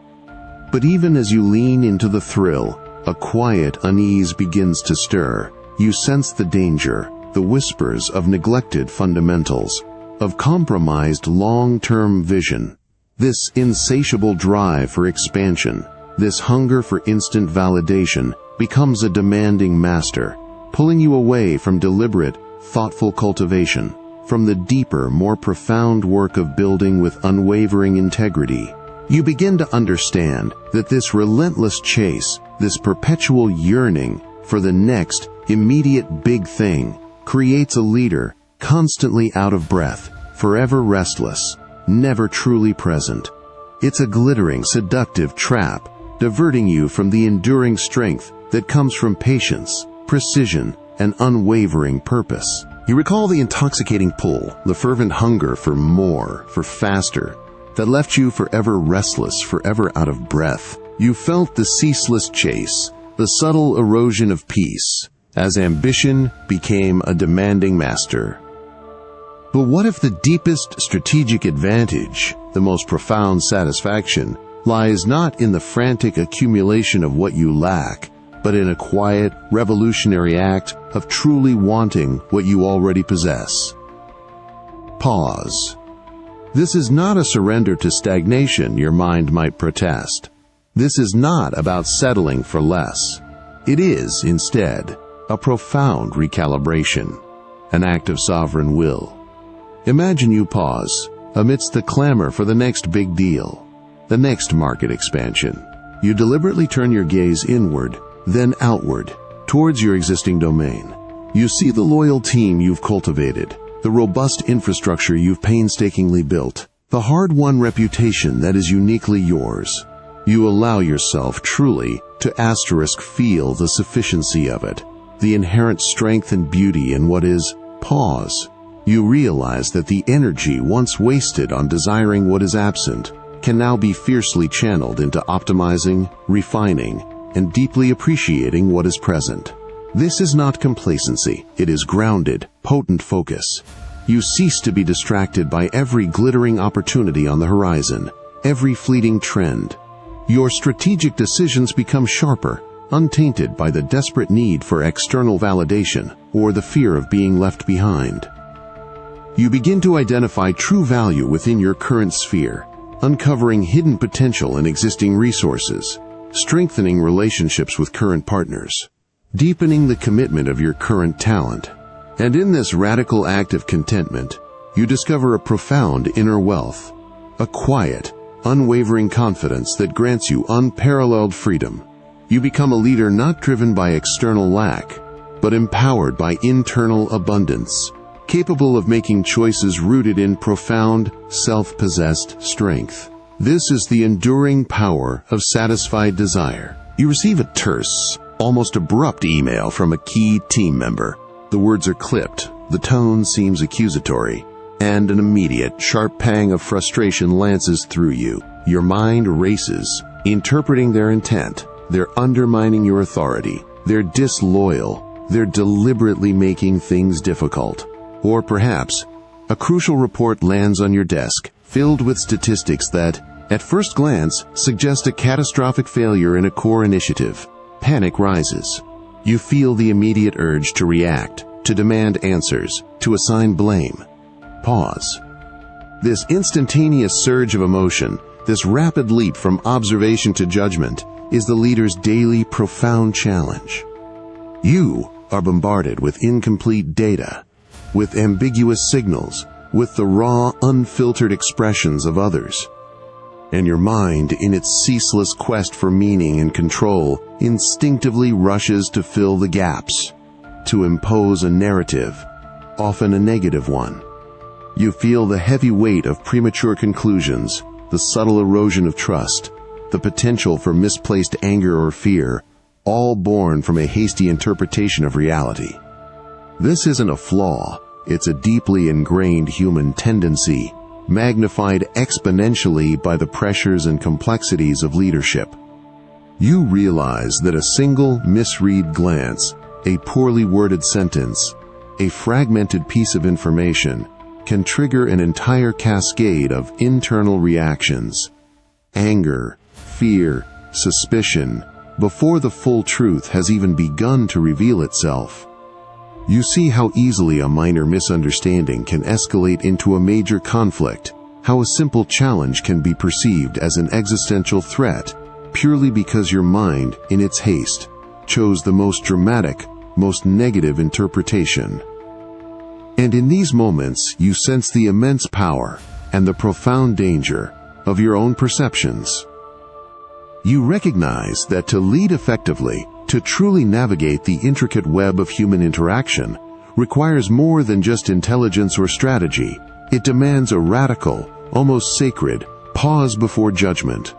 But even as you lean into the thrill, a quiet unease begins to stir. You sense the danger, the whispers of neglected fundamentals, of compromised long-term vision. This insatiable drive for expansion, this hunger for instant validation, becomes a demanding master, pulling you away from deliberate, thoughtful cultivation, from the deeper, more profound work of building with unwavering integrity. You begin to understand that this relentless chase, this perpetual yearning for the next, immediate big thing, creates a leader constantly out of breath, forever restless, never truly present. It's a glittering, seductive trap, diverting you from the enduring strength that comes from patience, precision, and unwavering purpose. You recall the intoxicating pull, the fervent hunger for more, for faster, that left you forever restless, forever out of breath. You felt the ceaseless chase, the subtle erosion of peace, as ambition became a demanding master. But what if the deepest strategic advantage, the most profound satisfaction, lies not in the frantic accumulation of what you lack, but in a quiet, revolutionary act of truly wanting what you already possess? Pause. This is not a surrender to stagnation, your mind might protest. This is not about settling for less. It is, instead, a profound recalibration, an act of sovereign will. Imagine you pause, amidst the clamor for the next big deal, the next market expansion. You deliberately turn your gaze inward, then outward, towards your existing domain. You see the loyal team you've cultivated, the robust infrastructure you've painstakingly built, the hard-won reputation that is uniquely yours. You allow yourself truly to feel the sufficiency of it, the inherent strength and beauty in what is. Pause. You realize that the energy once wasted on desiring what is absent can now be fiercely channeled into optimizing, refining, and deeply appreciating what is present. This is not complacency, it is grounded, potent focus. You cease to be distracted by every glittering opportunity on the horizon, every fleeting trend. Your strategic decisions become sharper, untainted by the desperate need for external validation or the fear of being left behind. You begin to identify true value within your current sphere, uncovering hidden potential in existing resources, strengthening relationships with current partners, deepening the commitment of your current talent. And in this radical act of contentment, you discover a profound inner wealth, a quiet, unwavering confidence that grants you unparalleled freedom. You become a leader not driven by external lack, but empowered by internal abundance, capable of making choices rooted in profound, self-possessed strength. This is the enduring power of satisfied desire. You receive a terse, almost abrupt email from a key team member. The words are clipped, the tone seems accusatory, and an immediate, sharp pang of frustration lances through you. Your mind races, interpreting their intent. They're undermining your authority. They're disloyal. They're deliberately making things difficult. Or perhaps, a crucial report lands on your desk, filled with statistics that, at first glance, suggest a catastrophic failure in a core initiative. Panic rises. You feel the immediate urge to react, to demand answers, to assign blame. Pause. This instantaneous surge of emotion, this rapid leap from observation to judgment, is the leader's daily profound challenge. You are bombarded with incomplete data, with ambiguous signals, with the raw, unfiltered expressions of others. And your mind, in its ceaseless quest for meaning and control, instinctively rushes to fill the gaps, to impose a narrative, often a negative one. You feel the heavy weight of premature conclusions, the subtle erosion of trust, the potential for misplaced anger or fear, all born from a hasty interpretation of reality. This isn't a flaw, it's a deeply ingrained human tendency, magnified exponentially by the pressures and complexities of leadership. You realize that a single misread glance, a poorly worded sentence, a fragmented piece of information can trigger an entire cascade of internal reactions, anger, fear, suspicion, before the full truth has even begun to reveal itself. You see how easily a minor misunderstanding can escalate into a major conflict, how a simple challenge can be perceived as an existential threat, purely because your mind, in its haste, chose the most dramatic, most negative interpretation. And in these moments, you sense the immense power and the profound danger of your own perceptions. You recognize that to lead effectively, to truly navigate the intricate web of human interaction, requires more than just intelligence or strategy. It demands a radical, almost sacred, pause before judgment.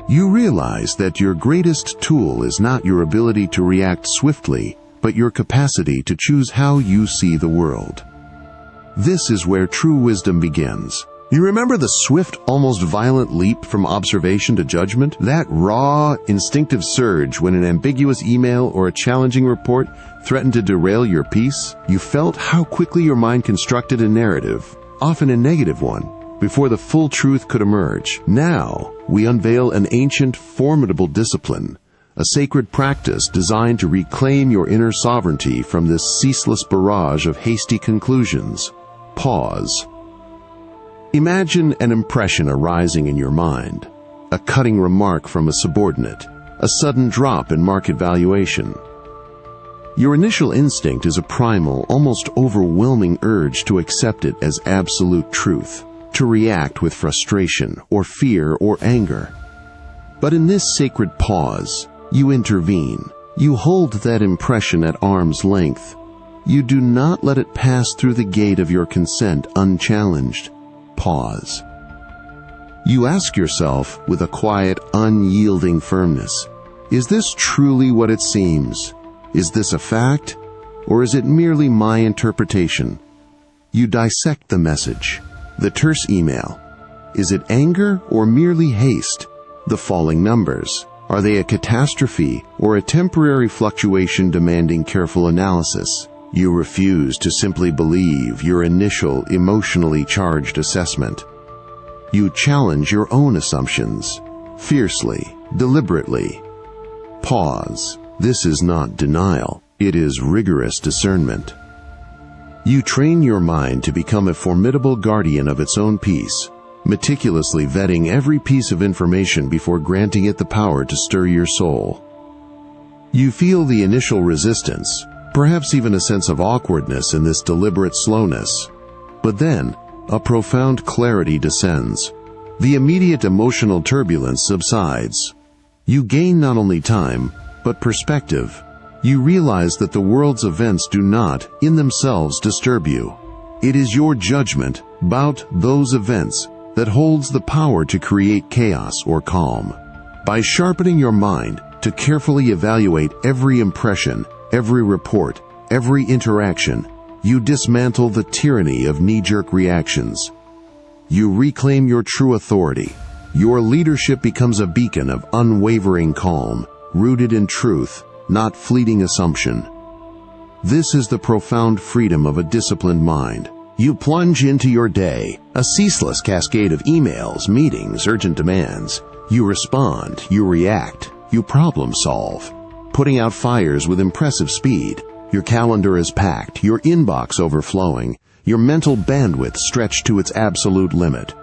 You realize that your greatest tool is not your ability to react swiftly, but your capacity to choose how you see the world. This is where true wisdom begins. You remember the swift, almost violent leap from observation to judgment? That raw, instinctive surge when an ambiguous email or a challenging report threatened to derail your peace? You felt how quickly your mind constructed a narrative, often a negative one, before the full truth could emerge. Now, we unveil an ancient, formidable discipline, a sacred practice designed to reclaim your inner sovereignty from this ceaseless barrage of hasty conclusions. Pause. Imagine an impression arising in your mind, a cutting remark from a subordinate, a sudden drop in market valuation. Your initial instinct is a primal, almost overwhelming urge to accept it as absolute truth, to react with frustration or fear or anger. But in this sacred pause, you intervene. You hold that impression at arm's length. You do not let it pass through the gate of your consent unchallenged. Pause. You ask yourself with a quiet, unyielding firmness, is this truly what it seems? Is this a fact? Or is it merely my interpretation? You dissect the message. The terse email. Is it anger or merely haste? The falling numbers. Are they a catastrophe or a temporary fluctuation demanding careful analysis? You refuse to simply believe your initial emotionally charged assessment. You challenge your own assumptions, fiercely, deliberately. Pause. This is not denial. It is rigorous discernment. You train your mind to become a formidable guardian of its own peace, meticulously vetting every piece of information before granting it the power to stir your soul. You feel the initial resistance, perhaps even a sense of awkwardness in this deliberate slowness. But then, a profound clarity descends. The immediate emotional turbulence subsides. You gain not only time, but perspective. You realize that the world's events do not, in themselves, disturb you. It is your judgment about those events that holds the power to create chaos or calm. By sharpening your mind to carefully evaluate every impression, every report, every interaction, you dismantle the tyranny of knee-jerk reactions. You reclaim your true authority. Your leadership becomes a beacon of unwavering calm, rooted in truth, not fleeting assumption. This is the profound freedom of a disciplined mind. You plunge into your day, a ceaseless cascade of emails, meetings, urgent demands. You respond, you react, you problem solve, putting out fires with impressive speed. Your calendar is packed, your inbox overflowing, your mental bandwidth stretched to its absolute limit.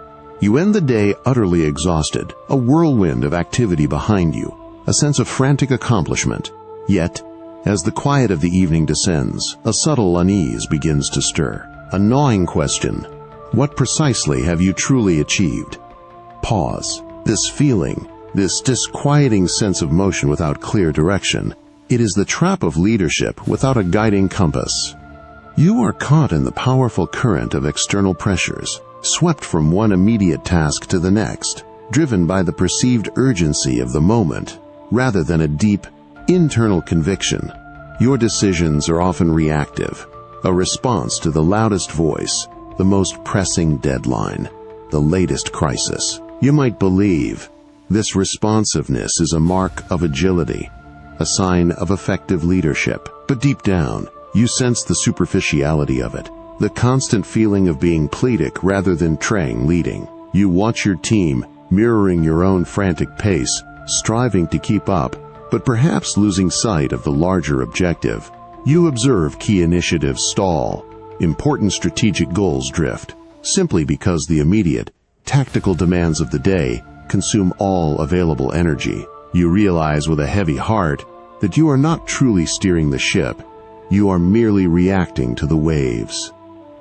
You end the day utterly exhausted, a whirlwind of activity behind you, a sense of frantic accomplishment. Yet, As the quiet of the evening descends, a subtle unease begins to stir. A gnawing question. What precisely have you truly achieved? Pause. This feeling, this disquieting sense of motion without clear direction, it is the trap of leadership without a guiding compass. You are caught in the powerful current of external pressures, swept from one immediate task to the next, driven by the perceived urgency of the moment, rather than a deep, internal conviction. Your decisions are often reactive, a response to the loudest voice, the most pressing deadline, the latest crisis. You might believe this responsiveness is a mark of agility, a sign of effective leadership, but deep down, you sense the superficiality of it, the constant feeling of being pleatic rather than trying leading. You watch your team, mirroring your own frantic pace, striving to keep up, but perhaps losing sight of the larger objective. You observe key initiatives stall, important strategic goals drift, simply because the immediate, tactical demands of the day consume all available energy. You realize with a heavy heart that you are not truly steering the ship. You are merely reacting to the waves.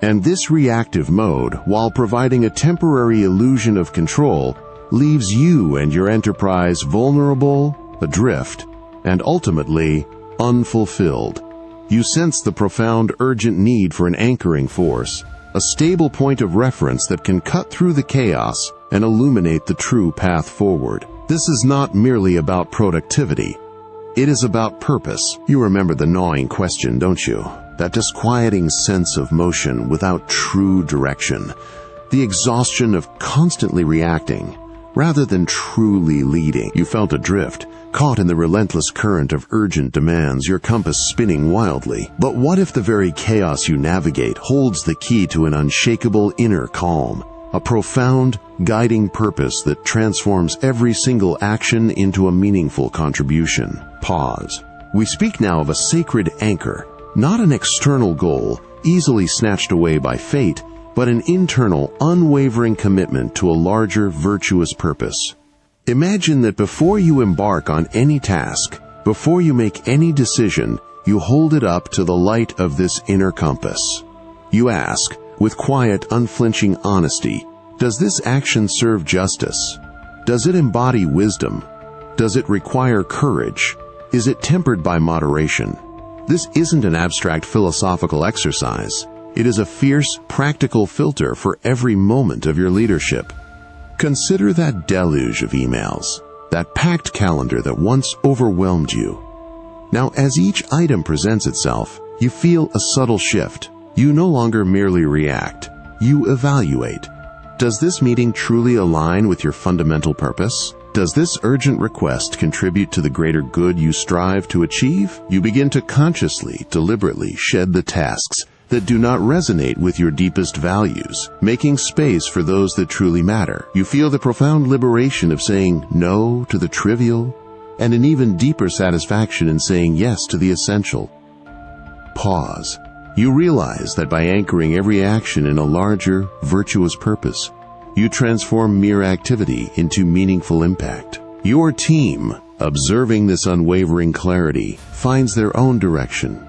And this reactive mode, while providing a temporary illusion of control, leaves you and your enterprise vulnerable, adrift, and ultimately unfulfilled. You sense the profound urgent need for an anchoring force, a stable point of reference that can cut through the chaos and illuminate the true path forward. This is not merely about productivity. It is about purpose. You remember the gnawing question, don't you? That disquieting sense of motion without true direction. The exhaustion of constantly reacting, rather than truly leading. You felt adrift, caught in the relentless current of urgent demands, your compass spinning wildly. But what if the very chaos you navigate holds the key to an unshakable inner calm? A profound, guiding purpose that transforms every single action into a meaningful contribution. Pause. We speak now of a sacred anchor, not an external goal, easily snatched away by fate, but an internal, unwavering commitment to a larger, virtuous purpose. Imagine that before you embark on any task, before you make any decision, you hold it up to the light of this inner compass. You ask, with quiet, unflinching honesty, does this action serve justice? Does it embody wisdom? Does it require courage? Is it tempered by moderation? This isn't an abstract philosophical exercise. It is a fierce, practical filter for every moment of your leadership. Consider that deluge of emails, that packed calendar that once overwhelmed you. Now, as each item presents itself, you feel a subtle shift. You no longer merely react. You evaluate. Does this meeting truly align with your fundamental purpose? Does this urgent request contribute to the greater good you strive to achieve? You begin to consciously, deliberately shed the tasks that do not resonate with your deepest values, making space for those that truly matter. You feel the profound liberation of saying no to the trivial, and an even deeper satisfaction in saying yes to the essential. Pause. You realize that by anchoring every action in a larger, virtuous purpose, you transform mere activity into meaningful impact. Your team, observing this unwavering clarity, finds their own direction.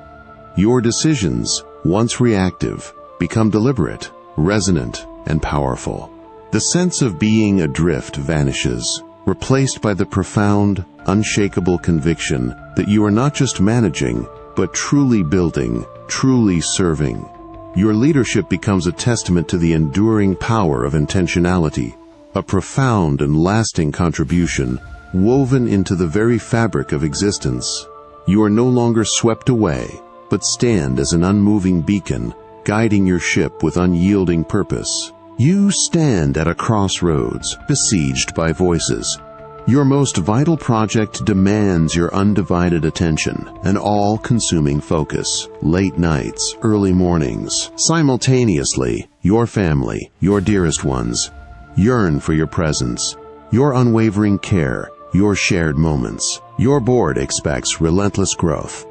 Your decisions, once reactive, become deliberate, resonant, and powerful. The sense of being adrift vanishes, replaced by the profound, unshakable conviction that you are not just managing, but truly building, truly serving. Your leadership becomes a testament to the enduring power of intentionality, a profound and lasting contribution woven into the very fabric of existence. You are no longer swept away, but stand as an unmoving beacon, guiding your ship with unyielding purpose. You stand at a crossroads, besieged by voices. Your most vital project demands your undivided attention, an all-consuming focus. Late nights, early mornings. Simultaneously, your family, your dearest ones, yearn for your presence, your unwavering care, your shared moments. Your board expects relentless growth,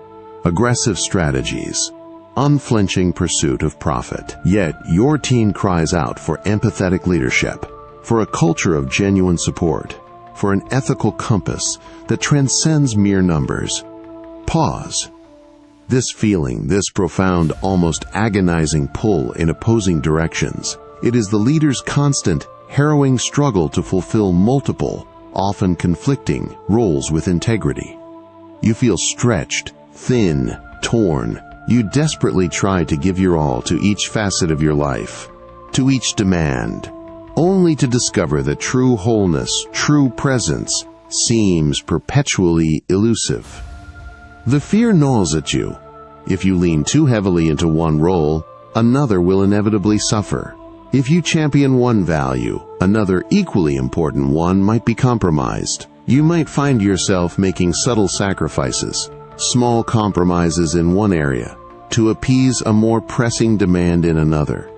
aggressive strategies, unflinching pursuit of profit. Yet your team cries out for empathetic leadership, for a culture of genuine support, for an ethical compass that transcends mere numbers. Pause. This feeling, this profound, almost agonizing pull in opposing directions, it is the leader's constant, harrowing struggle to fulfill multiple, often conflicting, roles with integrity. You feel stretched, thin, torn. You desperately try to give your all to each facet of your life, to each demand, only to discover that true wholeness, true presence, seems perpetually elusive. The fear gnaws at you. If you lean too heavily into one role, another will inevitably suffer. If you champion one value, another equally important one might be compromised. You might find yourself making subtle sacrifices, small compromises in one area, to appease a more pressing demand in another.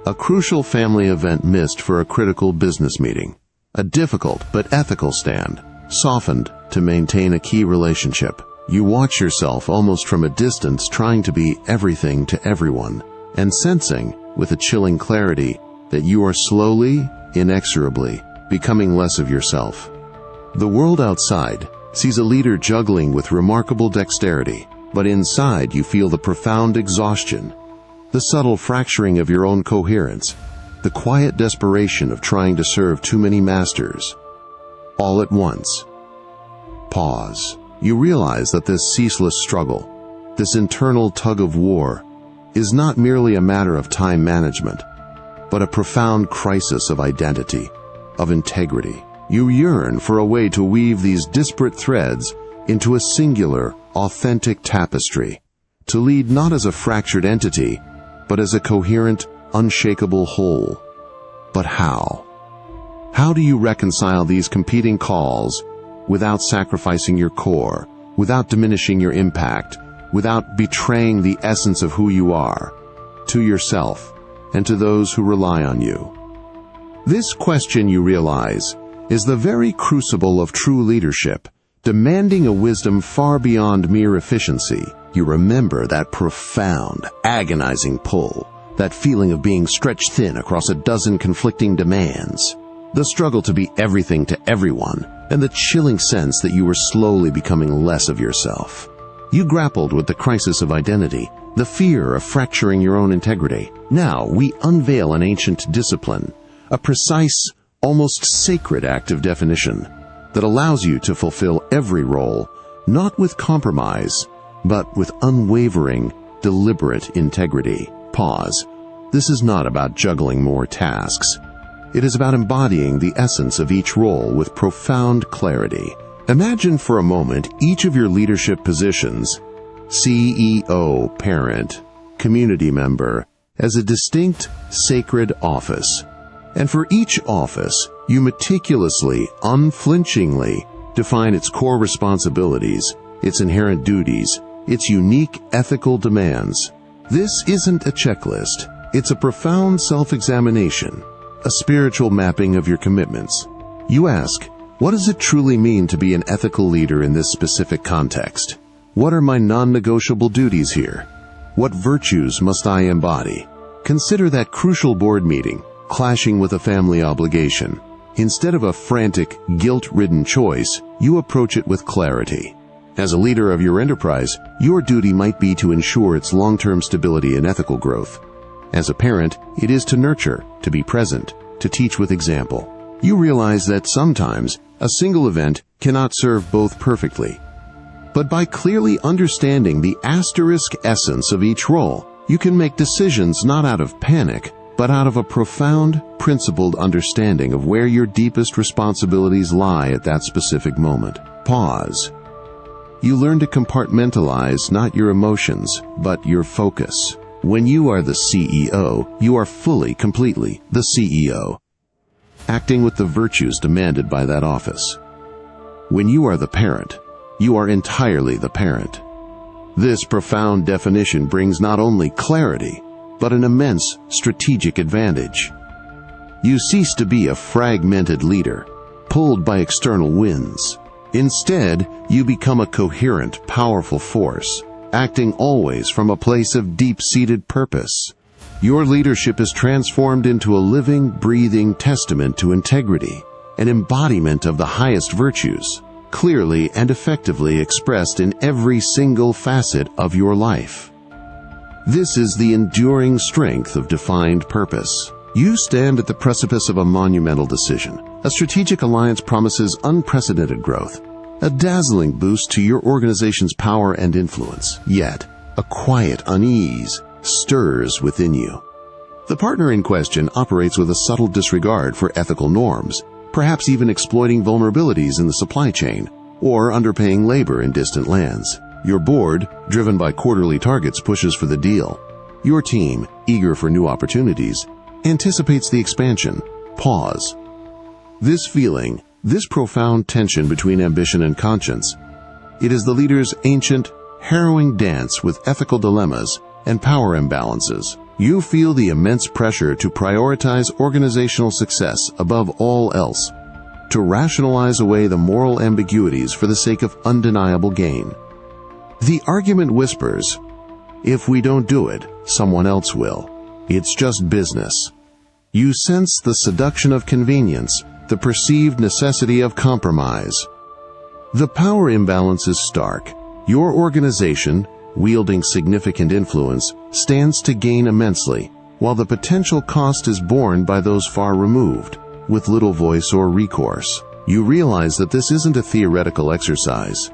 A crucial family event missed for a critical business meeting. A difficult but ethical stand, softened to maintain a key relationship. You watch yourself almost from a distance trying to be everything to everyone, and sensing, with a chilling clarity, that you are slowly, inexorably, becoming less of yourself. The world outside sees a leader juggling with remarkable dexterity, but inside you feel the profound exhaustion, the subtle fracturing of your own coherence, the quiet desperation of trying to serve too many masters. All at once. Pause. You realize that this ceaseless struggle, this internal tug-of-war, is not merely a matter of time management, but a profound crisis of identity, of integrity. You yearn for a way to weave these disparate threads into a singular, authentic tapestry, to lead not as a fractured entity, but as a coherent, unshakable whole. But how? How do you reconcile these competing calls without sacrificing your core, without diminishing your impact, without betraying the essence of who you are, to yourself and to those who rely on you? This question, you realize, is the very crucible of true leadership, demanding a wisdom far beyond mere efficiency. You remember that profound, agonizing pull, that feeling of being stretched thin across a dozen conflicting demands, the struggle to be everything to everyone, and the chilling sense that you were slowly becoming less of yourself. You grappled with the crisis of identity, the fear of fracturing your own integrity. Now we unveil an ancient discipline, a precise, almost sacred act of definition that allows you to fulfill every role, not with compromise, but with unwavering, deliberate integrity. Pause. This is not about juggling more tasks. It is about embodying the essence of each role with profound clarity. Imagine for a moment each of your leadership positions, CEO, parent, community member, as a distinct, sacred office. And for each office, you meticulously, unflinchingly define its core responsibilities, its inherent duties, its unique ethical demands. This isn't a checklist. It's a profound self-examination, a spiritual mapping of your commitments. You ask, what does it truly mean to be an ethical leader in this specific context? What are my non-negotiable duties here? What virtues must I embody? Consider that crucial board meeting, clashing with a family obligation. Instead of a frantic, guilt-ridden choice, you approach it with clarity. As a leader of your enterprise, your duty might be to ensure its long-term stability and ethical growth. As a parent, it is to nurture, to be present, to teach with example. You realize that sometimes a single event cannot serve both perfectly. But by clearly understanding the asterisk essence of each role, you can make decisions not out of panic, but out of a profound, principled understanding of where your deepest responsibilities lie at that specific moment. Pause. You learn to compartmentalize not your emotions, but your focus. When you are the CEO, you are fully, completely the CEO, acting with the virtues demanded by that office. When you are the parent, you are entirely the parent. This profound definition brings not only clarity, but an immense strategic advantage. You cease to be a fragmented leader, pulled by external winds. Instead, you become a coherent, powerful force, acting always from a place of deep-seated purpose. Your leadership is transformed into a living, breathing testament to integrity, an embodiment of the highest virtues. clearly and effectively expressed in every single facet of your life. This is the enduring strength of defined purpose. You stand at the precipice of a monumental decision. A strategic alliance promises unprecedented growth, a dazzling boost to your organization's power and influence. Yet, a quiet unease stirs within you. The partner in question operates with a subtle disregard for ethical norms, perhaps even exploiting vulnerabilities in the supply chain, or underpaying labor in distant lands. Your board, driven by quarterly targets, pushes for the deal. Your team, eager for new opportunities, anticipates the expansion. Pause. This feeling, this profound tension between ambition and conscience, it is the leader's ancient, harrowing dance with ethical dilemmas and power imbalances. You feel the immense pressure to prioritize organizational success above all else, to rationalize away the moral ambiguities for the sake of undeniable gain. The argument whispers, if we don't do it, someone else will. It's just business. You sense the seduction of convenience, the perceived necessity of compromise. The power imbalance is stark. Your organization, wielding significant influence, stands to gain immensely, while the potential cost is borne by those far removed, with little voice or recourse. You realize that this isn't a theoretical exercise.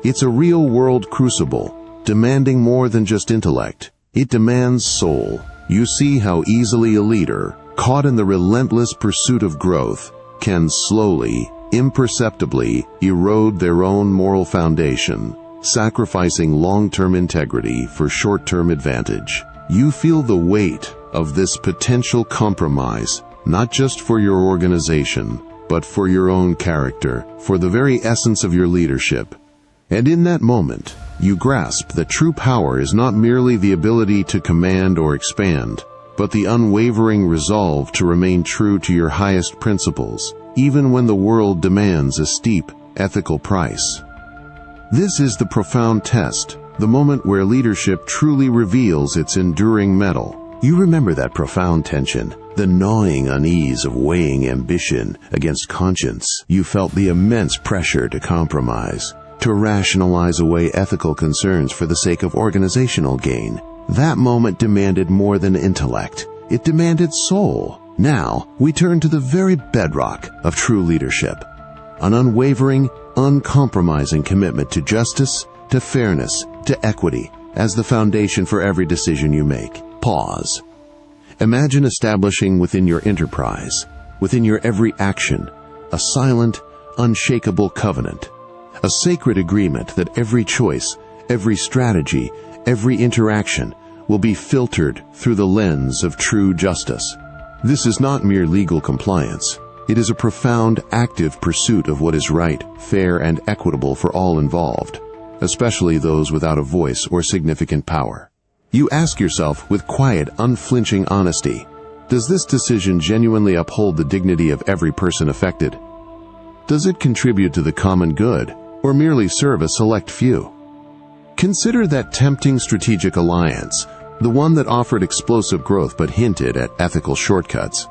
It's a real-world crucible, demanding more than just intellect. It demands soul. You see how easily a leader, caught in the relentless pursuit of growth, can slowly, imperceptibly erode their own moral foundation, sacrificing long-term integrity for short-term advantage. You feel the weight of this potential compromise, not just for your organization, but for your own character, for the very essence of your leadership. And in that moment, you grasp that true power is not merely the ability to command or expand, but the unwavering resolve to remain true to your highest principles, even when the world demands a steep ethical price. This is the profound test, the moment where leadership truly reveals its enduring mettle. You remember that profound tension, the gnawing unease of weighing ambition against conscience. You felt the immense pressure to compromise, to rationalize away ethical concerns for the sake of organizational gain. That moment demanded more than intellect. It demanded soul. Now, we turn to the very bedrock of true leadership. An unwavering, uncompromising commitment to justice, to fairness, to equity, as the foundation for every decision you make. Pause. Imagine establishing within your enterprise, within your every action, a silent, unshakable covenant. A sacred agreement that every choice, every strategy, every interaction will be filtered through the lens of true justice. This is not mere legal compliance. It is a profound, active pursuit of what is right, fair, and equitable for all involved, especially those without a voice or significant power. You ask yourself with quiet, unflinching honesty, does this decision genuinely uphold the dignity of every person affected? Does it contribute to the common good, or merely serve a select few? Consider that tempting strategic alliance, the one that offered explosive growth but hinted at ethical shortcuts.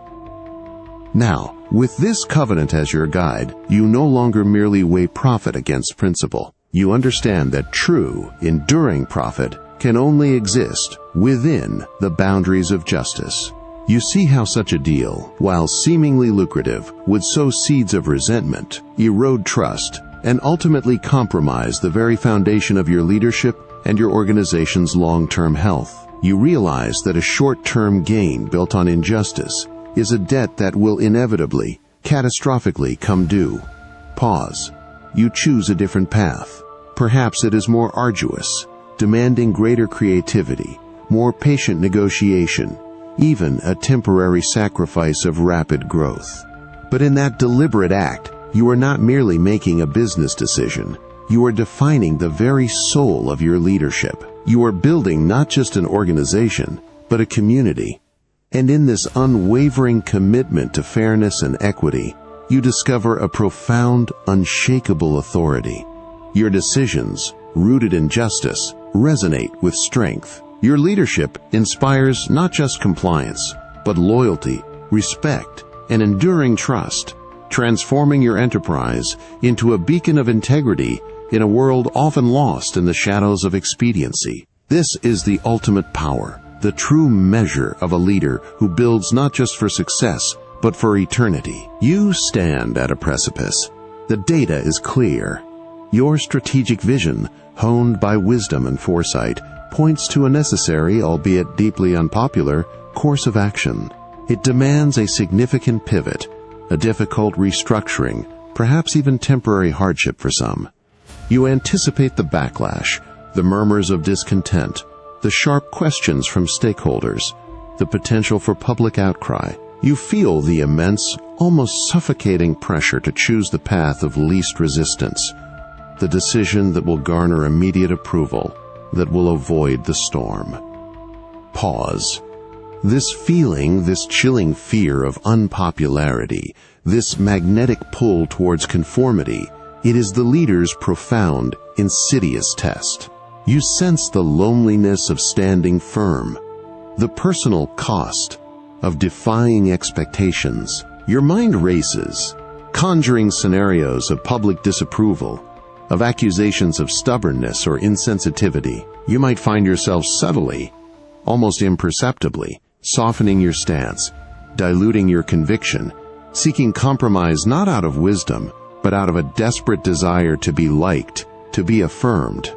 Now, with this covenant as your guide, you no longer merely weigh profit against principle. You understand that true, enduring profit can only exist within the boundaries of justice. You see how such a deal, while seemingly lucrative, would sow seeds of resentment, erode trust, and ultimately compromise the very foundation of your leadership and your organization's long-term health. You realize that a short-term gain built on injustice is a debt that will inevitably, catastrophically come due. Pause. You choose a different path. Perhaps it is more arduous, demanding greater creativity, more patient negotiation, even a temporary sacrifice of rapid growth. But in that deliberate act, you are not merely making a business decision. You are defining the very soul of your leadership. You are building not just an organization, but a community. And in this unwavering commitment to fairness and equity, you discover a profound, unshakable authority. Your decisions, rooted in justice, resonate with strength. Your leadership inspires not just compliance, but loyalty, respect, and enduring trust. transforming your enterprise into a beacon of integrity in a world often lost in the shadows of expediency. This is the ultimate power, the true measure of a leader who builds not just for success, but for eternity. You stand at a precipice. The data is clear. Your strategic vision, honed by wisdom and foresight, points to a necessary, albeit deeply unpopular, course of action. It demands a significant pivot, a difficult restructuring, perhaps even temporary hardship for some. You anticipate the backlash, the murmurs of discontent, the sharp questions from stakeholders, the potential for public outcry. You feel the immense, almost suffocating pressure to choose the path of least resistance, the decision that will garner immediate approval, that will avoid the storm. Pause. This feeling, this chilling fear of unpopularity, this magnetic pull towards conformity, it is the leader's profound, insidious test. You sense the loneliness of standing firm, the personal cost of defying expectations. Your mind races, conjuring scenarios of public disapproval, of accusations of stubbornness or insensitivity. You might find yourself subtly, almost imperceptibly, softening your stance, diluting your conviction, seeking compromise not out of wisdom, but out of a desperate desire to be liked, to be affirmed.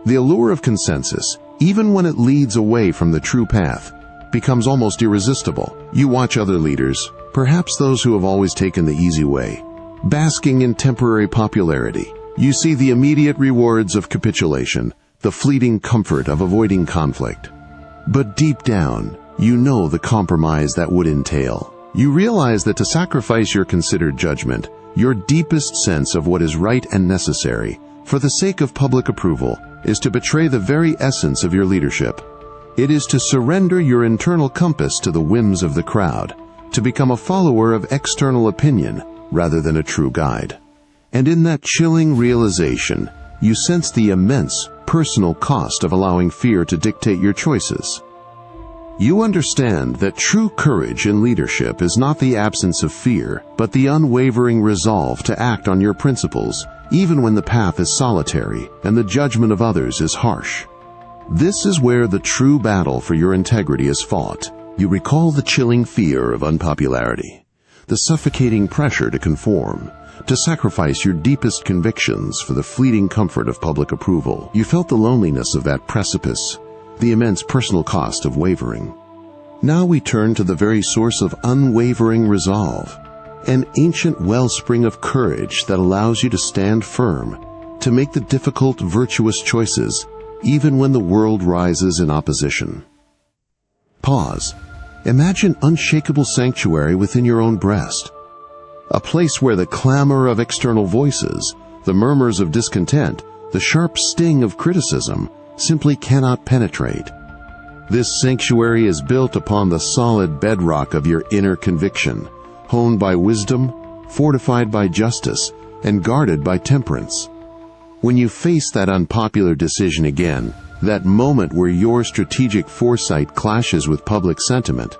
The allure of consensus, even when it leads away from the true path, becomes almost irresistible. You watch other leaders, perhaps those who have always taken the easy way, basking in temporary popularity. You see the immediate rewards of capitulation, the fleeting comfort of avoiding conflict. But deep down, you know the compromise that would entail. You realize that to sacrifice your considered judgment, your deepest sense of what is right and necessary, for the sake of public approval, is to betray the very essence of your leadership. It is to surrender your internal compass to the whims of the crowd, to become a follower of external opinion rather than a true guide. And in that chilling realization, you sense the immense personal cost of allowing fear to dictate your choices. You understand that true courage in leadership is not the absence of fear, but the unwavering resolve to act on your principles, even when the path is solitary and the judgment of others is harsh. This is where the true battle for your integrity is fought. You recall the chilling fear of unpopularity, the suffocating pressure to conform, to sacrifice your deepest convictions for the fleeting comfort of public approval. You felt the loneliness of that precipice, the immense personal cost of wavering. Now we turn to the very source of unwavering resolve, an ancient wellspring of courage that allows you to stand firm, to make the difficult, virtuous choices, even when the world rises in opposition. Pause. Imagine unshakable sanctuary within your own breast, a place where the clamor of external voices, the murmurs of discontent, the sharp sting of criticism simply cannot penetrate. This sanctuary is built upon the solid bedrock of your inner conviction, honed by wisdom, fortified by justice, and guarded by temperance. When you face that unpopular decision again, that moment where your strategic foresight clashes with public sentiment,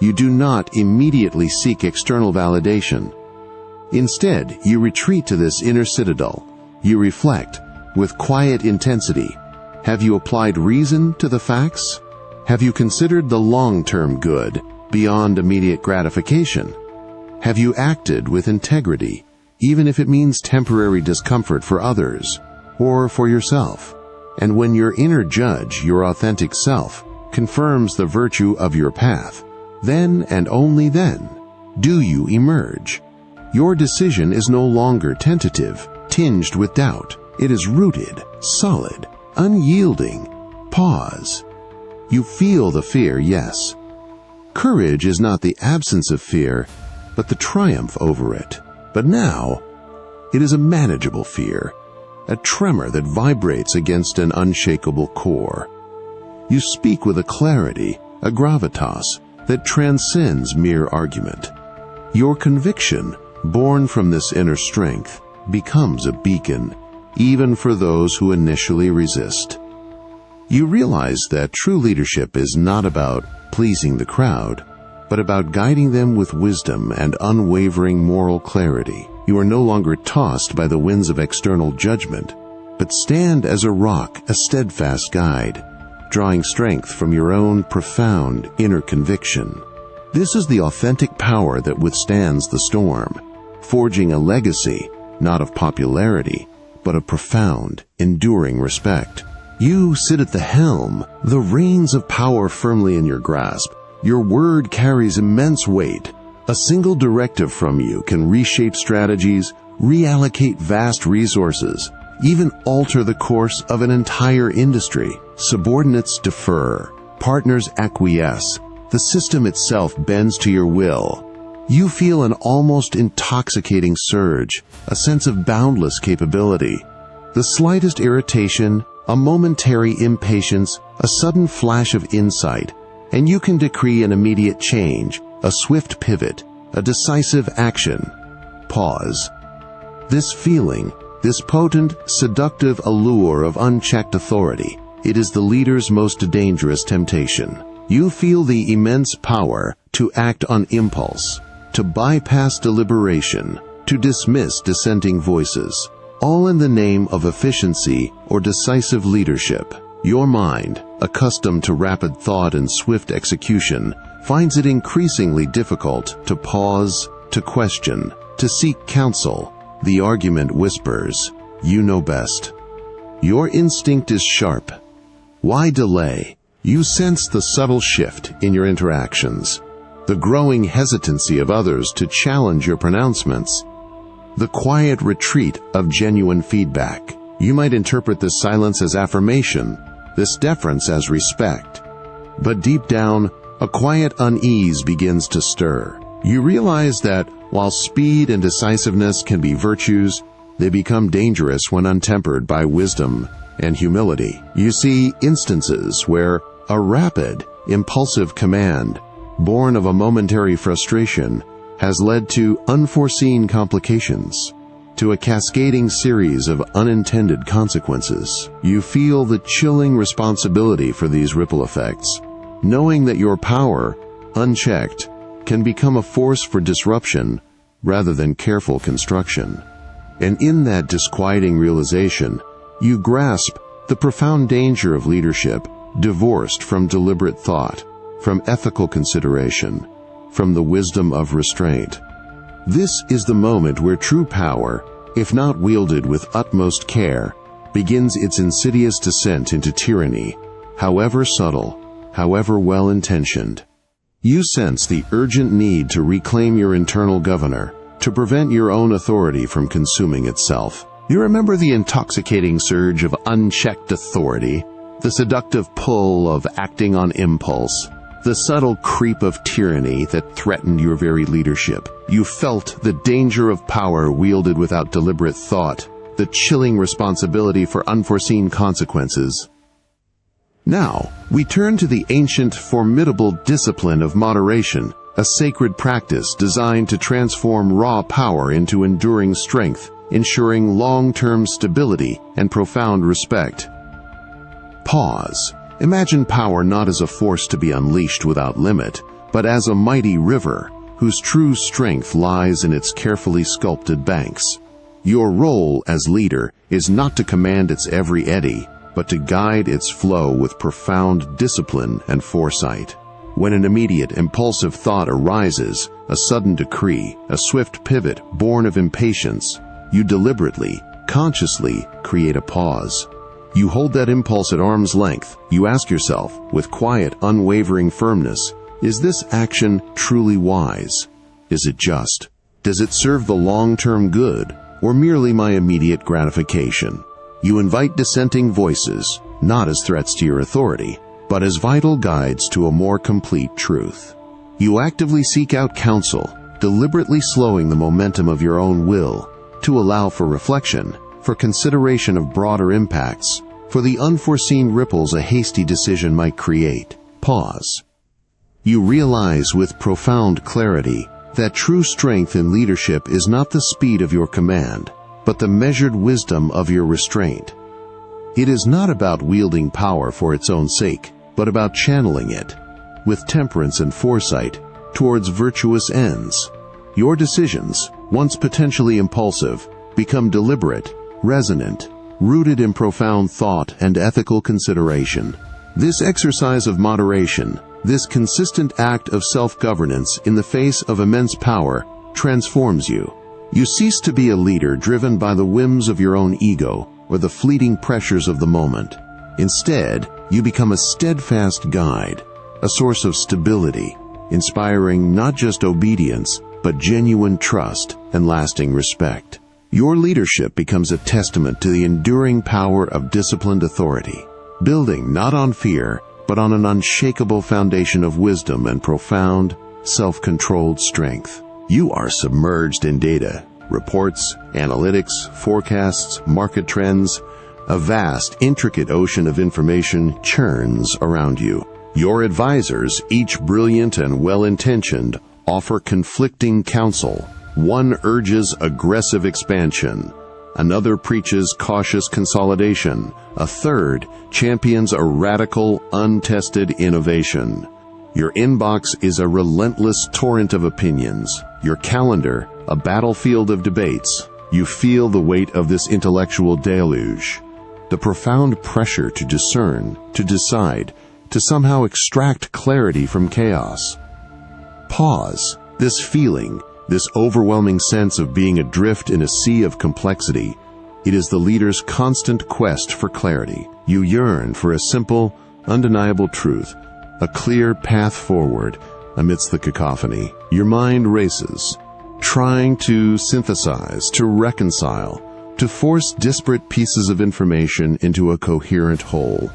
you do not immediately seek external validation. Instead, you retreat to this inner citadel. You reflect, with quiet intensity. Have you applied reason to the facts? Have you considered the long-term good beyond immediate gratification? Have you acted with integrity, even if it means temporary discomfort for others or for yourself? And when your inner judge, your authentic self, confirms the virtue of your path, then and only then do you emerge. Your decision is no longer tentative, tinged with doubt. It is rooted, solid, unyielding. Pause. You feel the fear, yes. Courage is not the absence of fear, but the triumph over it. But now, it is a manageable fear, a tremor that vibrates against an unshakable core. You speak with a clarity, a gravitas, that transcends mere argument. Your conviction, born from this inner strength, becomes a beacon, even for those who initially resist. You realize that true leadership is not about pleasing the crowd, but about guiding them with wisdom and unwavering moral clarity. You are no longer tossed by the winds of external judgment, but stand as a rock, a steadfast guide, drawing strength from your own profound inner conviction. This is the authentic power that withstands the storm, forging a legacy, not of popularity, but of profound, enduring respect. You sit at the helm, the reins of power firmly in your grasp. Your word carries immense weight. A single directive from you can reshape strategies, reallocate vast resources, even alter the course of an entire industry. Subordinates defer, partners acquiesce, the system itself bends to your will. You feel an almost intoxicating surge, a sense of boundless capability. The slightest irritation, a momentary impatience, a sudden flash of insight, and you can decree an immediate change, a swift pivot, a decisive action. Pause. This feeling, this potent, seductive allure of unchecked authority, it is the leader's most dangerous temptation. You feel the immense power to act on impulse, to bypass deliberation, to dismiss dissenting voices, all in the name of efficiency or decisive leadership. Your mind, accustomed to rapid thought and swift execution, finds it increasingly difficult to pause, to question, to seek counsel. The argument whispers, "You know best." Your instinct is sharp. Why delay? You sense the subtle shift in your interactions, the growing hesitancy of others to challenge your pronouncements, the quiet retreat of genuine feedback. You might interpret this silence as affirmation, this deference as respect. But deep down, a quiet unease begins to stir. You realize that while speed and decisiveness can be virtues, they become dangerous when untempered by wisdom and humility. You see instances where a rapid, impulsive command, born of a momentary frustration, has led to unforeseen complications, to a cascading series of unintended consequences. You feel the chilling responsibility for these ripple effects, knowing that your power, unchecked, can become a force for disruption rather than careful construction. And in that disquieting realization, you grasp the profound danger of leadership divorced from deliberate thought, from ethical consideration, from the wisdom of restraint. This is the moment where true power, if not wielded with utmost care, begins its insidious descent into tyranny, however subtle, however well-intentioned. You sense the urgent need to reclaim your internal governor, to prevent your own authority from consuming itself. You remember the intoxicating surge of unchecked authority, the seductive pull of acting on impulse, the subtle creep of tyranny that threatened your very leadership. You felt the danger of power wielded without deliberate thought, the chilling responsibility for unforeseen consequences. Now, we turn to the ancient, formidable discipline of moderation, a sacred practice designed to transform raw power into enduring strength, ensuring long-term stability and profound respect. Pause. Imagine power not as a force to be unleashed without limit, but as a mighty river, whose true strength lies in its carefully sculpted banks. Your role as leader is not to command its every eddy, but to guide its flow with profound discipline and foresight. When an immediate, impulsive thought arises, a sudden decree, a swift pivot born of impatience, you deliberately, consciously create a pause. You hold that impulse at arm's length. You ask yourself, with quiet, unwavering firmness, is this action truly wise? Is it just? Does it serve the long-term good, or merely my immediate gratification? You invite dissenting voices, not as threats to your authority, but as vital guides to a more complete truth. You actively seek out counsel, deliberately slowing the momentum of your own will, to allow for reflection, for consideration of broader impacts, for the unforeseen ripples a hasty decision might create. Pause. You realize with profound clarity that true strength in leadership is not the speed of your command, but the measured wisdom of your restraint. It is not about wielding power for its own sake, but about channeling it, with temperance and foresight, towards virtuous ends. Your decisions, once potentially impulsive, become deliberate, resonant, rooted in profound thought and ethical consideration. This exercise of moderation, this consistent act of self-governance in the face of immense power, transforms you. You cease to be a leader driven by the whims of your own ego or the fleeting pressures of the moment. Instead, you become a steadfast guide, a source of stability, inspiring not just obedience, but genuine trust and lasting respect. Your leadership becomes a testament to the enduring power of disciplined authority, building not on fear, but on an unshakable foundation of wisdom and profound, self-controlled strength. You are submerged in data, reports, analytics, forecasts, market trends. A vast, intricate ocean of information churns around you. Your advisors, each brilliant and well-intentioned, offer conflicting counsel. One urges aggressive expansion. Another preaches cautious consolidation. A third champions a radical, untested innovation. Your inbox is a relentless torrent of opinions. Your calendar, a battlefield of debates. You feel the weight of this intellectual deluge. The profound pressure to discern, to decide, to somehow extract clarity from chaos. Pause. This feeling, this overwhelming sense of being adrift in a sea of complexity, it is the leader's constant quest for clarity. You yearn for a simple, undeniable truth, a clear path forward amidst the cacophony. Your mind races, trying to synthesize, to reconcile, to force disparate pieces of information into a coherent whole.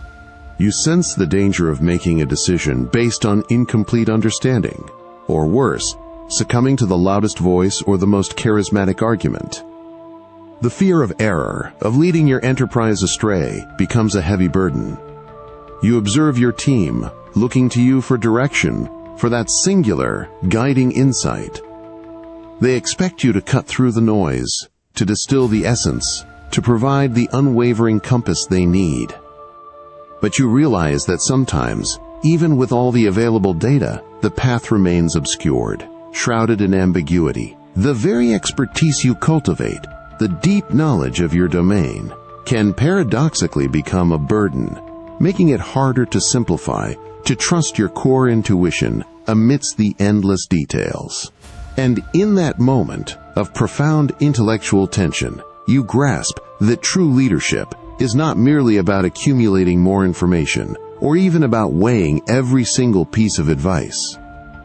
You sense the danger of making a decision based on incomplete understanding, or worse, succumbing to the loudest voice or the most charismatic argument. The fear of error, of leading your enterprise astray, becomes a heavy burden. You observe your team, looking to you for direction, for that singular, guiding insight. They expect you to cut through the noise, to distill the essence, to provide the unwavering compass they need. But you realize that sometimes, even with all the available data, the path remains obscured, shrouded in ambiguity. The very expertise you cultivate, the deep knowledge of your domain, can paradoxically become a burden, making it harder to simplify, to trust your core intuition amidst the endless details. And in that moment of profound intellectual tension, you grasp that true leadership is not merely about accumulating more information, or even about weighing every single piece of advice.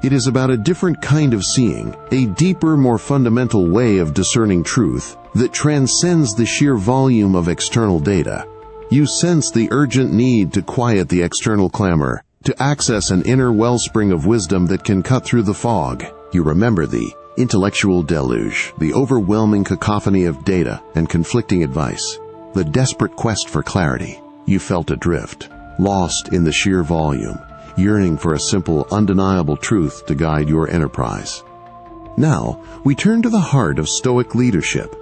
It is about a different kind of seeing, a deeper, more fundamental way of discerning truth that transcends the sheer volume of external data. You sense the urgent need to quiet the external clamor, to access an inner wellspring of wisdom that can cut through the fog. You remember the intellectual deluge, the overwhelming cacophony of data and conflicting advice, the desperate quest for clarity. You felt adrift, lost in the sheer volume, yearning for a simple, undeniable truth to guide your enterprise. Now, we turn to the heart of Stoic leadership,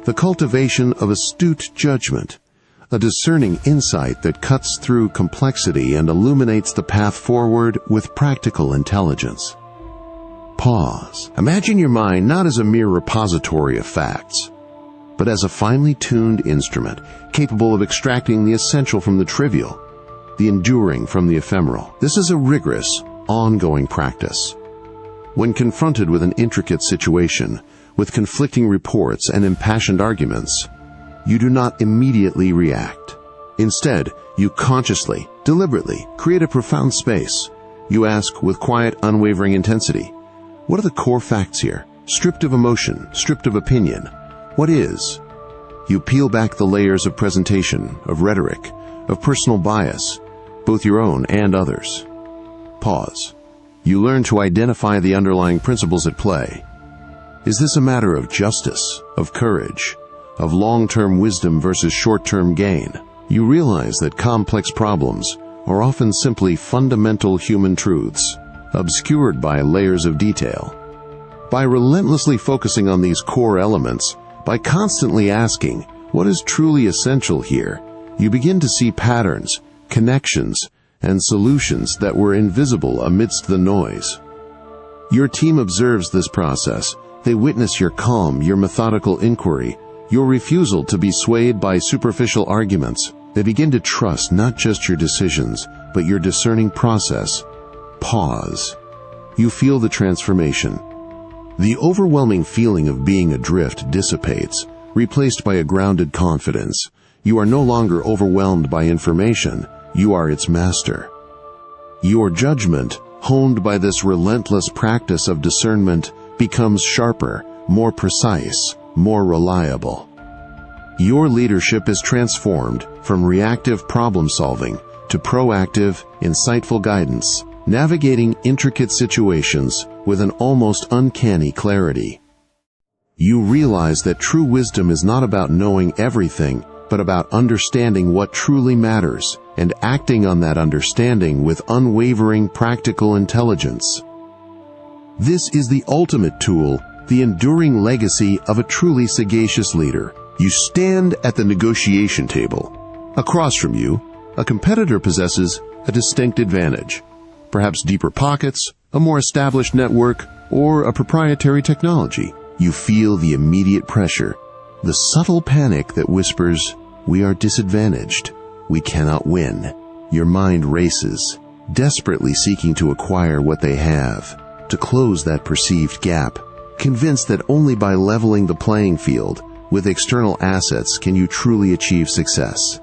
the cultivation of astute judgment, a discerning insight that cuts through complexity and illuminates the path forward with practical intelligence. Pause. Imagine your mind not as a mere repository of facts, but as a finely tuned instrument capable of extracting the essential from the trivial, the enduring from the ephemeral. This is a rigorous, ongoing practice. When confronted with an intricate situation, with conflicting reports and impassioned arguments, you do not immediately react. Instead, you consciously, deliberately create a profound space. You ask with quiet, unwavering intensity, what are the core facts here? Stripped of emotion, stripped of opinion. What is? You peel back the layers of presentation, of rhetoric, of personal bias, both your own and others. Pause. You learn to identify the underlying principles at play. Is this a matter of justice, of courage, of long-term wisdom versus short-term gain? You realize that complex problems are often simply fundamental human truths, obscured by layers of detail. By relentlessly focusing on these core elements, by constantly asking, what is truly essential here, you begin to see patterns, connections, and solutions that were invisible amidst the noise. Your team observes this process. They witness your calm, your methodical inquiry, your refusal to be swayed by superficial arguments. They begin to trust not just your decisions, but your discerning process. Pause. You feel the transformation. The overwhelming feeling of being adrift dissipates, replaced by a grounded confidence. You are no longer overwhelmed by information. You are its master. Your judgment, honed by this relentless practice of discernment, becomes sharper, more precise, more reliable. Your leadership is transformed from reactive problem-solving to proactive, insightful guidance, navigating intricate situations with an almost uncanny clarity. You realize that true wisdom is not about knowing everything, but about understanding what truly matters and acting on that understanding with unwavering practical intelligence. This is the ultimate tool, the enduring legacy of a truly sagacious leader. You stand at the negotiation table. Across from you, a competitor possesses a distinct advantage. Perhaps deeper pockets, a more established network, or a proprietary technology. You feel the immediate pressure, the subtle panic that whispers, "We are disadvantaged. We cannot win." Your mind races, desperately seeking to acquire what they have, to close that perceived gap, convinced that only by leveling the playing field with external assets can you truly achieve success.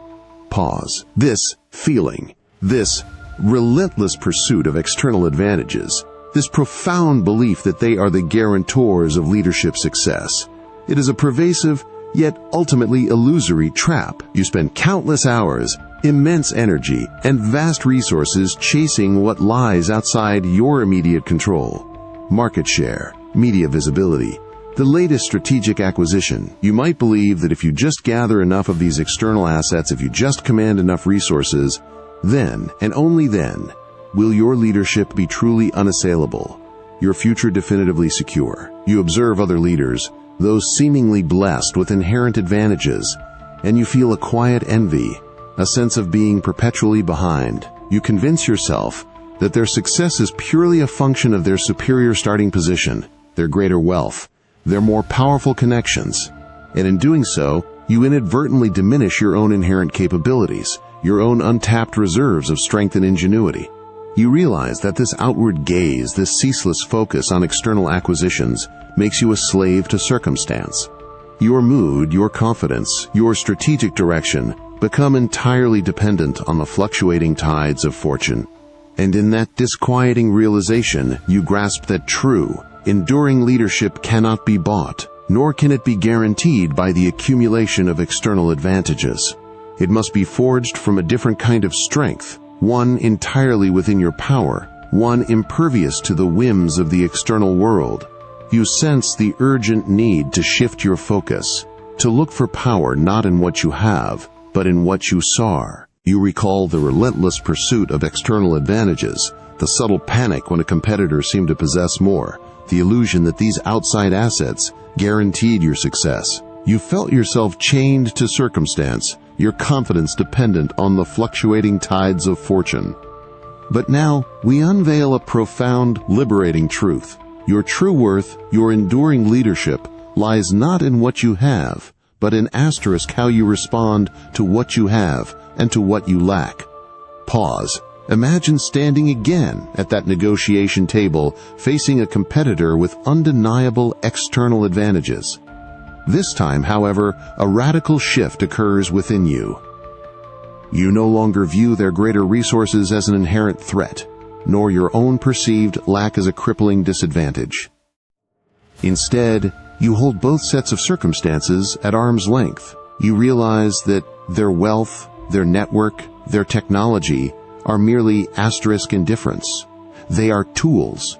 Pause. This feeling, this relentless pursuit of external advantages, this profound belief that they are the guarantors of leadership success. It is a pervasive, yet ultimately illusory trap. You spend countless hours, immense energy, and vast resources chasing what lies outside your immediate control. Market share, media visibility, the latest strategic acquisition. You might believe that if you just gather enough of these external assets, if you just command enough resources, then, and only then, will your leadership be truly unassailable, your future definitively secure. You observe other leaders, those seemingly blessed with inherent advantages, and you feel a quiet envy, a sense of being perpetually behind. You convince yourself that their success is purely a function of their superior starting position, their greater wealth, their more powerful connections, and in doing so, you inadvertently diminish your own inherent capabilities, your own untapped reserves of strength and ingenuity. You realize that this outward gaze, this ceaseless focus on external acquisitions, makes you a slave to circumstance. Your mood, your confidence, your strategic direction become entirely dependent on the fluctuating tides of fortune. And in that disquieting realization, you grasp that true, enduring leadership cannot be bought, nor can it be guaranteed by the accumulation of external advantages. It must be forged from a different kind of strength, one entirely within your power, one impervious to the whims of the external world. You sense the urgent need to shift your focus, to look for power not in what you have, but in what you soar. You recall the relentless pursuit of external advantages, the subtle panic when a competitor seemed to possess more, the illusion that these outside assets guaranteed your success. You felt yourself chained to circumstance, your confidence dependent on the fluctuating tides of fortune. But now, we unveil a profound, liberating truth. Your true worth, your enduring leadership, lies not in what you have, but in asterisk how you respond to what you have and to what you lack. Pause. Imagine standing again at that negotiation table, facing a competitor with undeniable external advantages. This time, however, a radical shift occurs within you. You no longer view their greater resources as an inherent threat, nor your own perceived lack as a crippling disadvantage. Instead, you hold both sets of circumstances at arm's length. You realize that their wealth, their network, their technology are merely asterisk indifference. They are tools.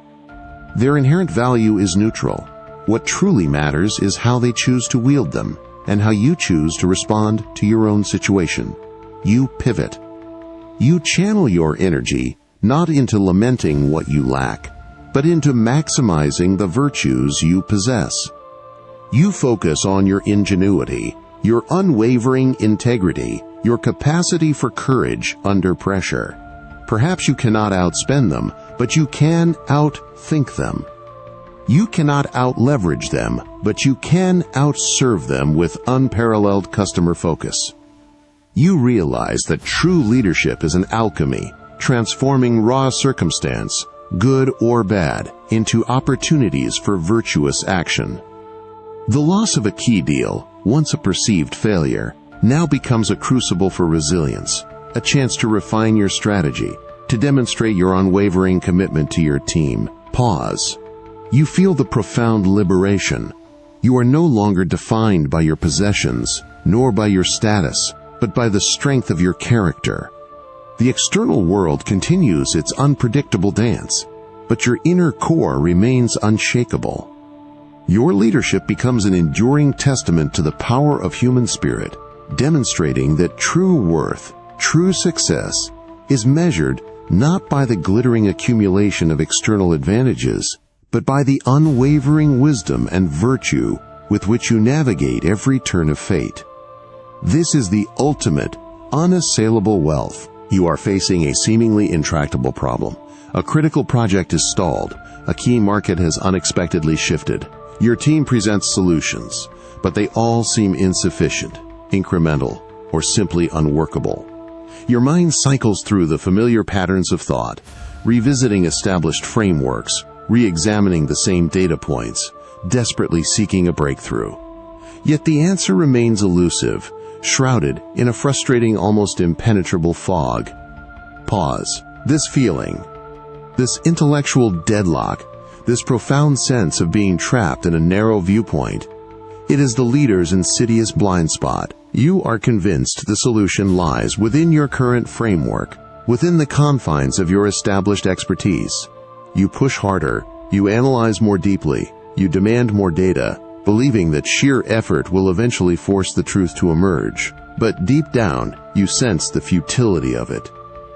Their inherent value is neutral. What truly matters is how they choose to wield them, and how you choose to respond to your own situation. You pivot. You channel your energy not into lamenting what you lack, but into maximizing the virtues you possess. You focus on your ingenuity, your unwavering integrity, your capacity for courage under pressure. Perhaps you cannot outspend them, but you can outthink them. You cannot out-leverage them, but you can outserve them with unparalleled customer focus. You realize that true leadership is an alchemy, transforming raw circumstance, good or bad, into opportunities for virtuous action. The loss of a key deal, once a perceived failure, now becomes a crucible for resilience, a chance to refine your strategy, to demonstrate your unwavering commitment to your team. Pause. You feel the profound liberation. You are no longer defined by your possessions, nor by your status, but by the strength of your character. The external world continues its unpredictable dance, but your inner core remains unshakable. Your leadership becomes an enduring testament to the power of human spirit, demonstrating that true worth, true success, is measured not by the glittering accumulation of external advantages, but by the unwavering wisdom and virtue with which you navigate every turn of fate. This is the ultimate, unassailable wealth. You are facing a seemingly intractable problem. A critical project is stalled. A key market has unexpectedly shifted. Your team presents solutions, but they all seem insufficient, incremental, or simply unworkable. Your mind cycles through the familiar patterns of thought, revisiting established frameworks, re-examining the same data points, desperately seeking a breakthrough. Yet the answer remains elusive, shrouded in a frustrating, almost impenetrable fog. Pause. This feeling, this intellectual deadlock, this profound sense of being trapped in a narrow viewpoint, it is the leader's insidious blind spot. You are convinced the solution lies within your current framework, within the confines of your established expertise. You push harder, you analyze more deeply, you demand more data, believing that sheer effort will eventually force the truth to emerge. But deep down, you sense the futility of it.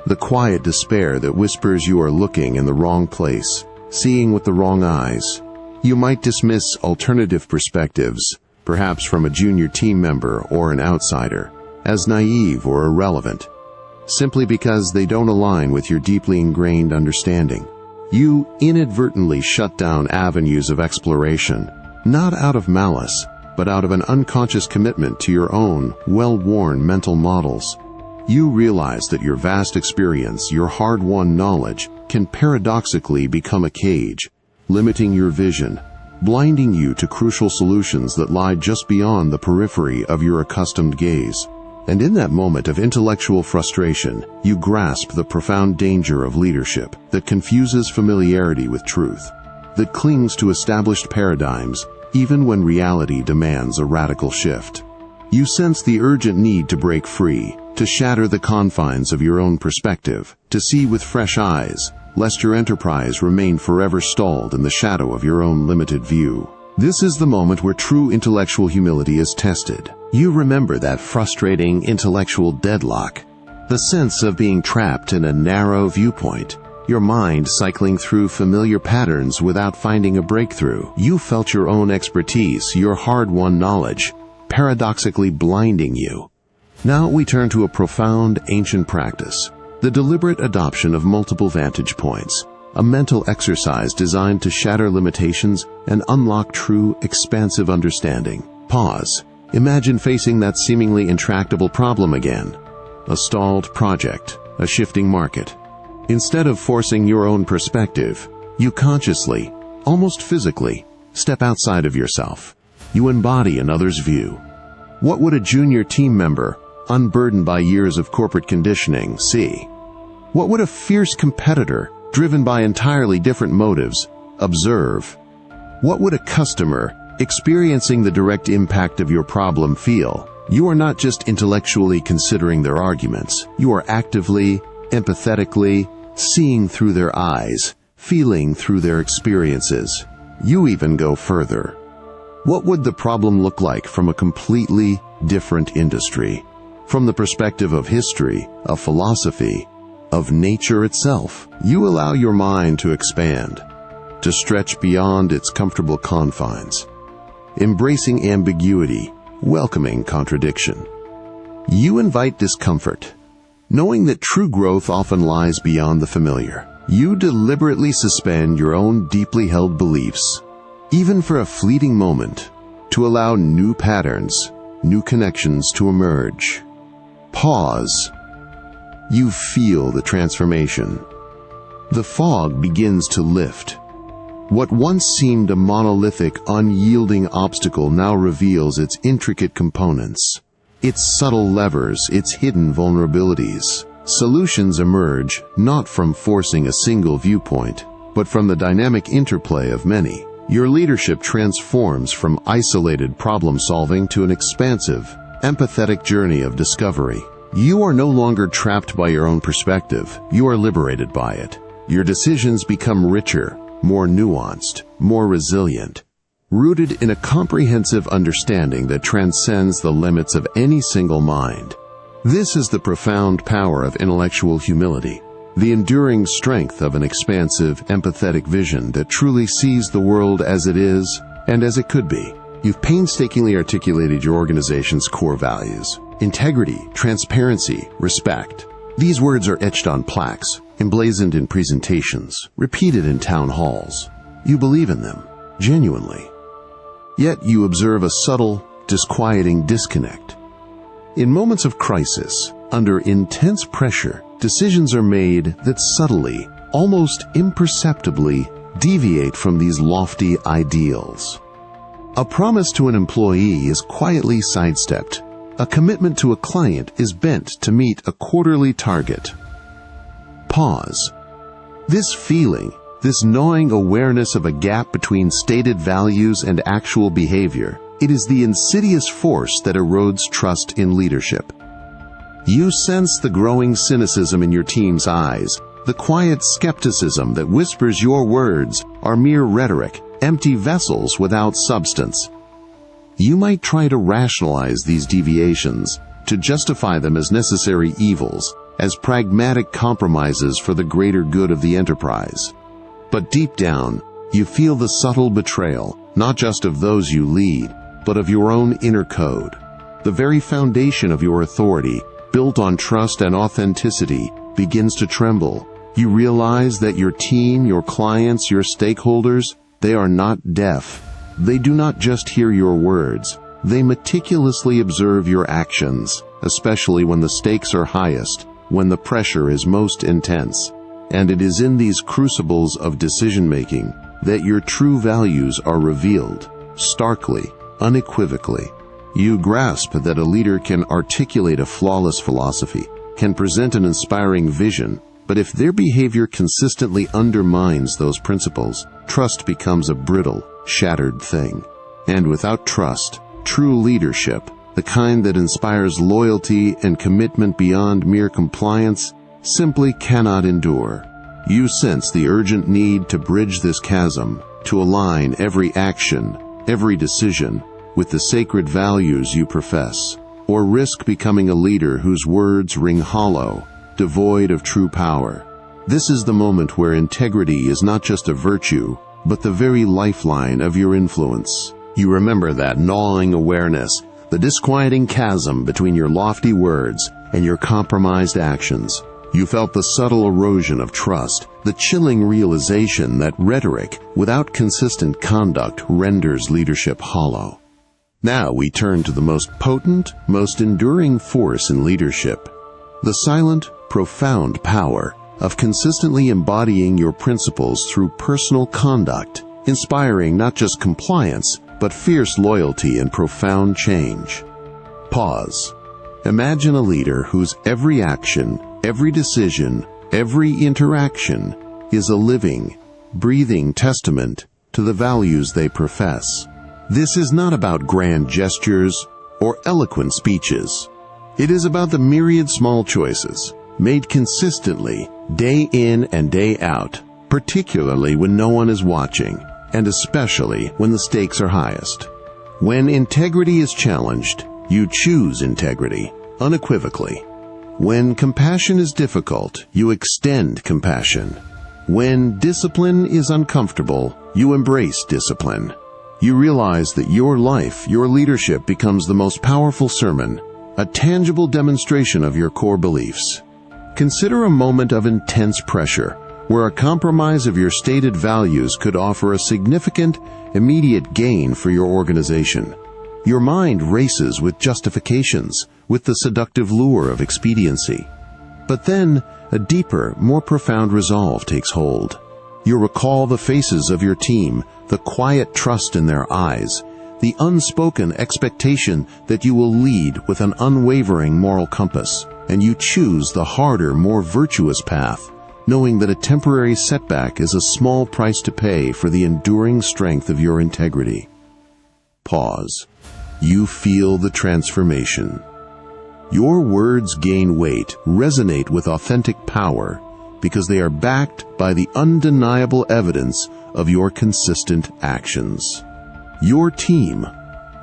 The quiet despair that whispers you are looking in the wrong place, seeing with the wrong eyes. You might dismiss alternative perspectives, perhaps from a junior team member or an outsider, as naive or irrelevant, simply because they don't align with your deeply ingrained understanding. You inadvertently shut down avenues of exploration, not out of malice, but out of an unconscious commitment to your own well-worn mental models. You realize that your vast experience, your hard-won knowledge, can paradoxically become a cage, limiting your vision, blinding you to crucial solutions that lie just beyond the periphery of your accustomed gaze. And in that moment of intellectual frustration, you grasp the profound danger of leadership that confuses familiarity with truth, that clings to established paradigms even when reality demands a radical shift. You sense the urgent need to break free, to shatter the confines of your own perspective, to see with fresh eyes, lest your enterprise remain forever stalled in the shadow of your own limited view. This is the moment where true intellectual humility is tested. You remember that frustrating intellectual deadlock, the sense of being trapped in a narrow viewpoint, your mind cycling through familiar patterns without finding a breakthrough. You felt your own expertise, your hard-won knowledge, paradoxically blinding you. Now we turn to a profound ancient practice, the deliberate adoption of multiple vantage points, a mental exercise designed to shatter limitations and unlock true, expansive understanding. Pause. Imagine facing that seemingly intractable problem again. A stalled project, a shifting market. Instead of forcing your own perspective, you consciously, almost physically, step outside of yourself. You embody another's view. What would a junior team member, unburdened by years of corporate conditioning, see? What would a fierce competitor, driven by entirely different motives, observe? What would a customer, experiencing the direct impact of your problem, feel? You are not just intellectually considering their arguments. You are actively, empathetically, seeing through their eyes, feeling through their experiences. You even go further. What would the problem look like from a completely different industry? From the perspective of history, of philosophy, of nature itself? You allow your mind to expand, to stretch beyond its comfortable confines, embracing ambiguity, welcoming contradiction. You invite discomfort, knowing that true growth often lies beyond the familiar. You deliberately suspend your own deeply held beliefs, even for a fleeting moment, to allow new patterns, new connections to emerge. Pause. You feel the transformation. The fog begins to lift. What once seemed a monolithic, unyielding obstacle now reveals its intricate components, its subtle levers, its hidden vulnerabilities. Solutions emerge not from forcing a single viewpoint, but from the dynamic interplay of many. Your leadership transforms from isolated problem-solving to an expansive, empathetic journey of discovery. You are no longer trapped by your own perspective. You are liberated by it. Your decisions become richer, more nuanced, more resilient, rooted in a comprehensive understanding that transcends the limits of any single mind. This is the profound power of intellectual humility, the enduring strength of an expansive, empathetic vision that truly sees the world as it is and as it could be. You've painstakingly articulated your organization's core values: integrity, transparency, respect. These words are etched on plaques, emblazoned in presentations, repeated in town halls. You believe in them, genuinely. Yet you observe a subtle, disquieting disconnect. In moments of crisis, under intense pressure, decisions are made that subtly, almost imperceptibly, deviate from these lofty ideals. A promise to an employee is quietly sidestepped. A commitment to a client is bent to meet a quarterly target. Pause. This feeling, this gnawing awareness of a gap between stated values and actual behavior, it is the insidious force that erodes trust in leadership. You sense the growing cynicism in your team's eyes, the quiet skepticism that whispers your words are mere rhetoric, empty vessels without substance. You might try to rationalize these deviations, to justify them as necessary evils, as pragmatic compromises for the greater good of the enterprise. But deep down, you feel the subtle betrayal, not just of those you lead, but of your own inner code. The very foundation of your authority, built on trust and authenticity, begins to tremble. You realize that your team, your clients, your stakeholders, they are not deaf. They do not just hear your words. They meticulously observe your actions, especially when the stakes are highest, when the pressure is most intense. And it is in these crucibles of decision-making that your true values are revealed, starkly, unequivocally. You grasp that a leader can articulate a flawless philosophy, can present an inspiring vision, but if their behavior consistently undermines those principles, trust becomes a brittle, shattered thing. And without trust, true leadership, the kind that inspires loyalty and commitment beyond mere compliance, simply cannot endure. You sense the urgent need to bridge this chasm, to align every action, every decision, with the sacred values you profess, or risk becoming a leader whose words ring hollow, devoid of true power. This is the moment where integrity is not just a virtue, but the very lifeline of your influence. You remember that gnawing awareness, the disquieting chasm between your lofty words and your compromised actions. You felt the subtle erosion of trust, the chilling realization that rhetoric without consistent conduct renders leadership hollow. Now we turn to the most potent, most enduring force in leadership, the silent, profound power of consistently embodying your principles through personal conduct, inspiring not just compliance, but fierce loyalty and profound change. Pause. Imagine a leader whose every action, every decision, every interaction is a living, breathing testament to the values they profess. This is not about grand gestures or eloquent speeches. It is about the myriad small choices, made consistently, day in and day out, particularly when no one is watching, and especially when the stakes are highest. When integrity is challenged, you choose integrity, unequivocally. When compassion is difficult, you extend compassion. When discipline is uncomfortable, you embrace discipline. You realize that your life, your leadership becomes the most powerful sermon, a tangible demonstration of your core beliefs. Consider a moment of intense pressure, where a compromise of your stated values could offer a significant, immediate gain for your organization. Your mind races with justifications, with the seductive lure of expediency. But then, a deeper, more profound resolve takes hold. You recall the faces of your team, the quiet trust in their eyes, the unspoken expectation that you will lead with an unwavering moral compass, and you choose the harder, more virtuous path, knowing that a temporary setback is a small price to pay for the enduring strength of your integrity. Pause. You feel the transformation. Your words gain weight, resonate with authentic power, because they are backed by the undeniable evidence of your consistent actions. Your team,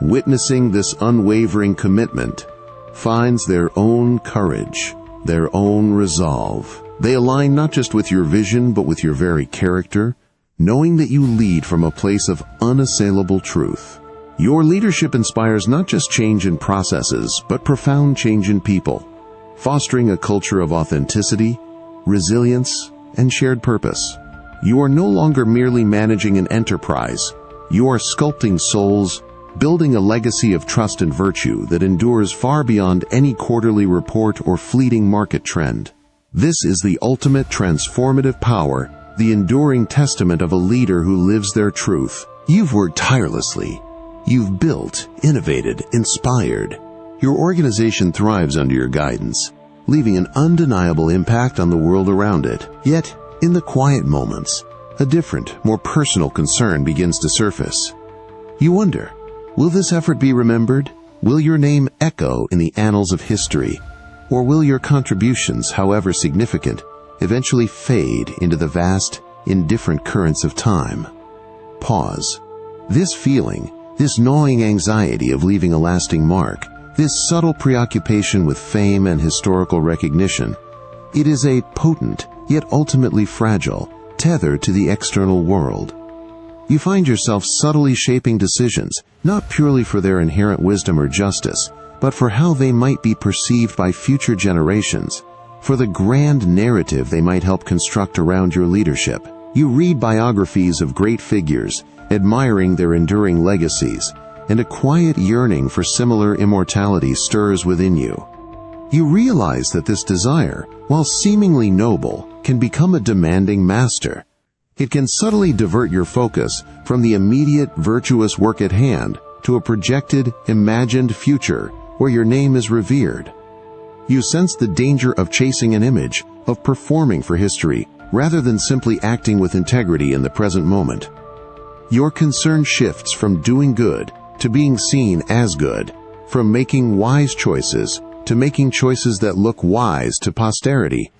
witnessing this unwavering commitment, finds their own courage, their own resolve. They align not just with your vision, but with your very character, knowing that you lead from a place of unassailable truth. Your leadership inspires not just change in processes, but profound change in people, fostering a culture of authenticity, resilience, and shared purpose. You are no longer merely managing an enterprise. You are sculpting souls, building a legacy of trust and virtue that endures far beyond any quarterly report or fleeting market trend. This is the ultimate transformative power, the enduring testament of a leader who lives their truth. You've worked tirelessly. You've built, innovated, inspired. Your organization thrives under your guidance, leaving an undeniable impact on the world around it. Yet, in the quiet moments, a different, more personal concern begins to surface. You wonder, will this effort be remembered? Will your name echo in the annals of history? Or will your contributions, however significant, eventually fade into the vast, indifferent currents of time? Pause. This feeling, this gnawing anxiety of leaving a lasting mark, this subtle preoccupation with fame and historical recognition, it is a potent, yet ultimately fragile, tether to the external world. You find yourself subtly shaping decisions, not purely for their inherent wisdom or justice, but for how they might be perceived by future generations, for the grand narrative they might help construct around your leadership. You read biographies of great figures, admiring their enduring legacies, and a quiet yearning for similar immortality stirs within you. You realize that this desire, while seemingly noble, can become a demanding master. It can subtly divert your focus from the immediate virtuous work at hand to a projected, imagined future where your name is revered. You sense the danger of chasing an image, of performing for history, rather than simply acting with integrity in the present moment. Your concern shifts from doing good to being seen as good, from making wise choices to making choices that look wise to posterity.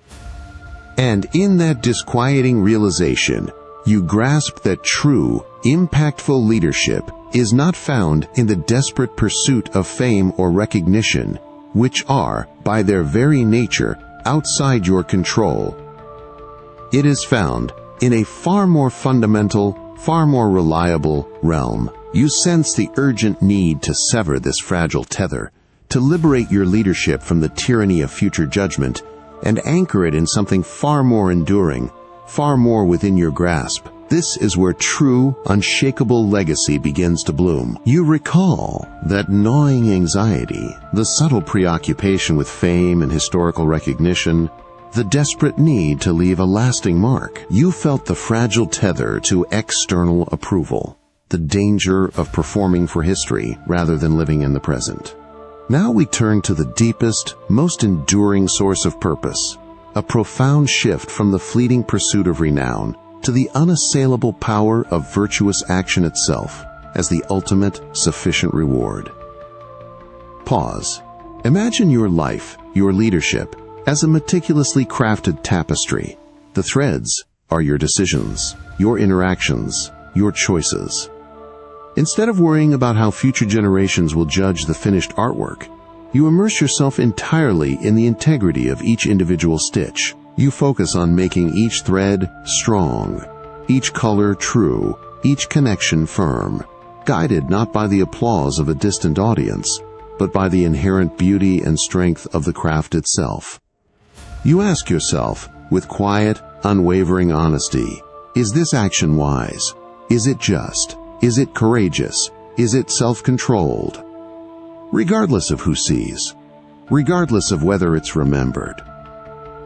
And in that disquieting realization, you grasp that true, impactful leadership is not found in the desperate pursuit of fame or recognition, which are, by their very nature, outside your control. It is found in a far more fundamental, far more reliable realm. You sense the urgent need to sever this fragile tether, to liberate your leadership from the tyranny of future judgment, and anchor it in something far more enduring, far more within your grasp. This is where true, unshakable legacy begins to bloom. You recall that gnawing anxiety, the subtle preoccupation with fame and historical recognition, the desperate need to leave a lasting mark. You felt the fragile tether to external approval, the danger of performing for history rather than living in the present. Now we turn to the deepest, most enduring source of purpose, a profound shift from the fleeting pursuit of renown to the unassailable power of virtuous action itself as the ultimate sufficient reward. Pause. Imagine your life, your leadership, as a meticulously crafted tapestry. The threads are your decisions, your interactions, your choices. Instead of worrying about how future generations will judge the finished artwork, you immerse yourself entirely in the integrity of each individual stitch. You focus on making each thread strong, each color true, each connection firm, guided not by the applause of a distant audience, but by the inherent beauty and strength of the craft itself. You ask yourself, with quiet, unwavering honesty. Is this action wise? Is it just? Is it courageous? Is it self-controlled? Regardless of who sees, regardless of whether it's remembered.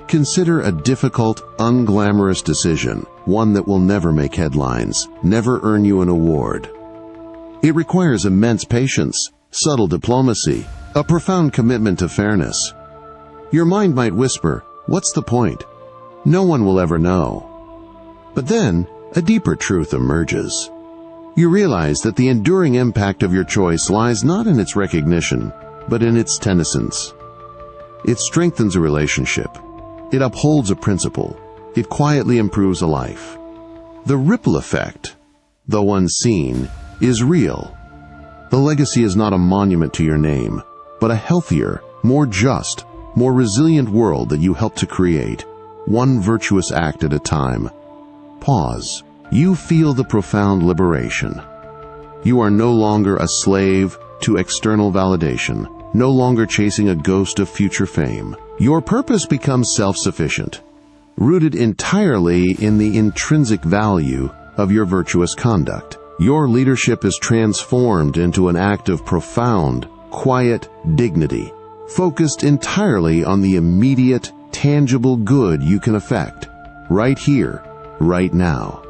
Consider a difficult, unglamorous decision, one that will never make headlines, never earn you an award. It requires immense patience, subtle diplomacy, a profound commitment to fairness. Your mind might whisper, "What's the point? No one will ever know." But then, a deeper truth emerges. You realize that the enduring impact of your choice lies not in its recognition, but in its tenacence. It strengthens a relationship. It upholds a principle. It quietly improves a life. The ripple effect, though unseen, is real. The legacy is not a monument to your name, but a healthier, more just, more resilient world that you helped to create, one virtuous act at a time. Pause. You feel the profound liberation. You are no longer a slave to external validation, no longer chasing a ghost of future fame. Your purpose becomes self-sufficient, rooted entirely in the intrinsic value of your virtuous conduct. Your leadership is transformed into an act of profound, quiet dignity, focused entirely on the immediate, tangible good you can affect, right here, right now.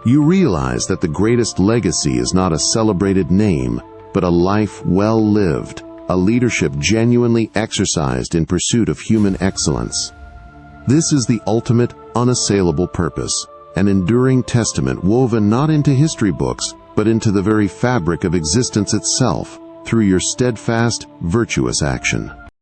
You realize that the greatest legacy is not a celebrated name, but a life well lived, a leadership genuinely exercised in pursuit of human excellence. This is the ultimate, unassailable purpose, an enduring testament woven not into history books, but into the very fabric of existence itself, through your steadfast, virtuous action.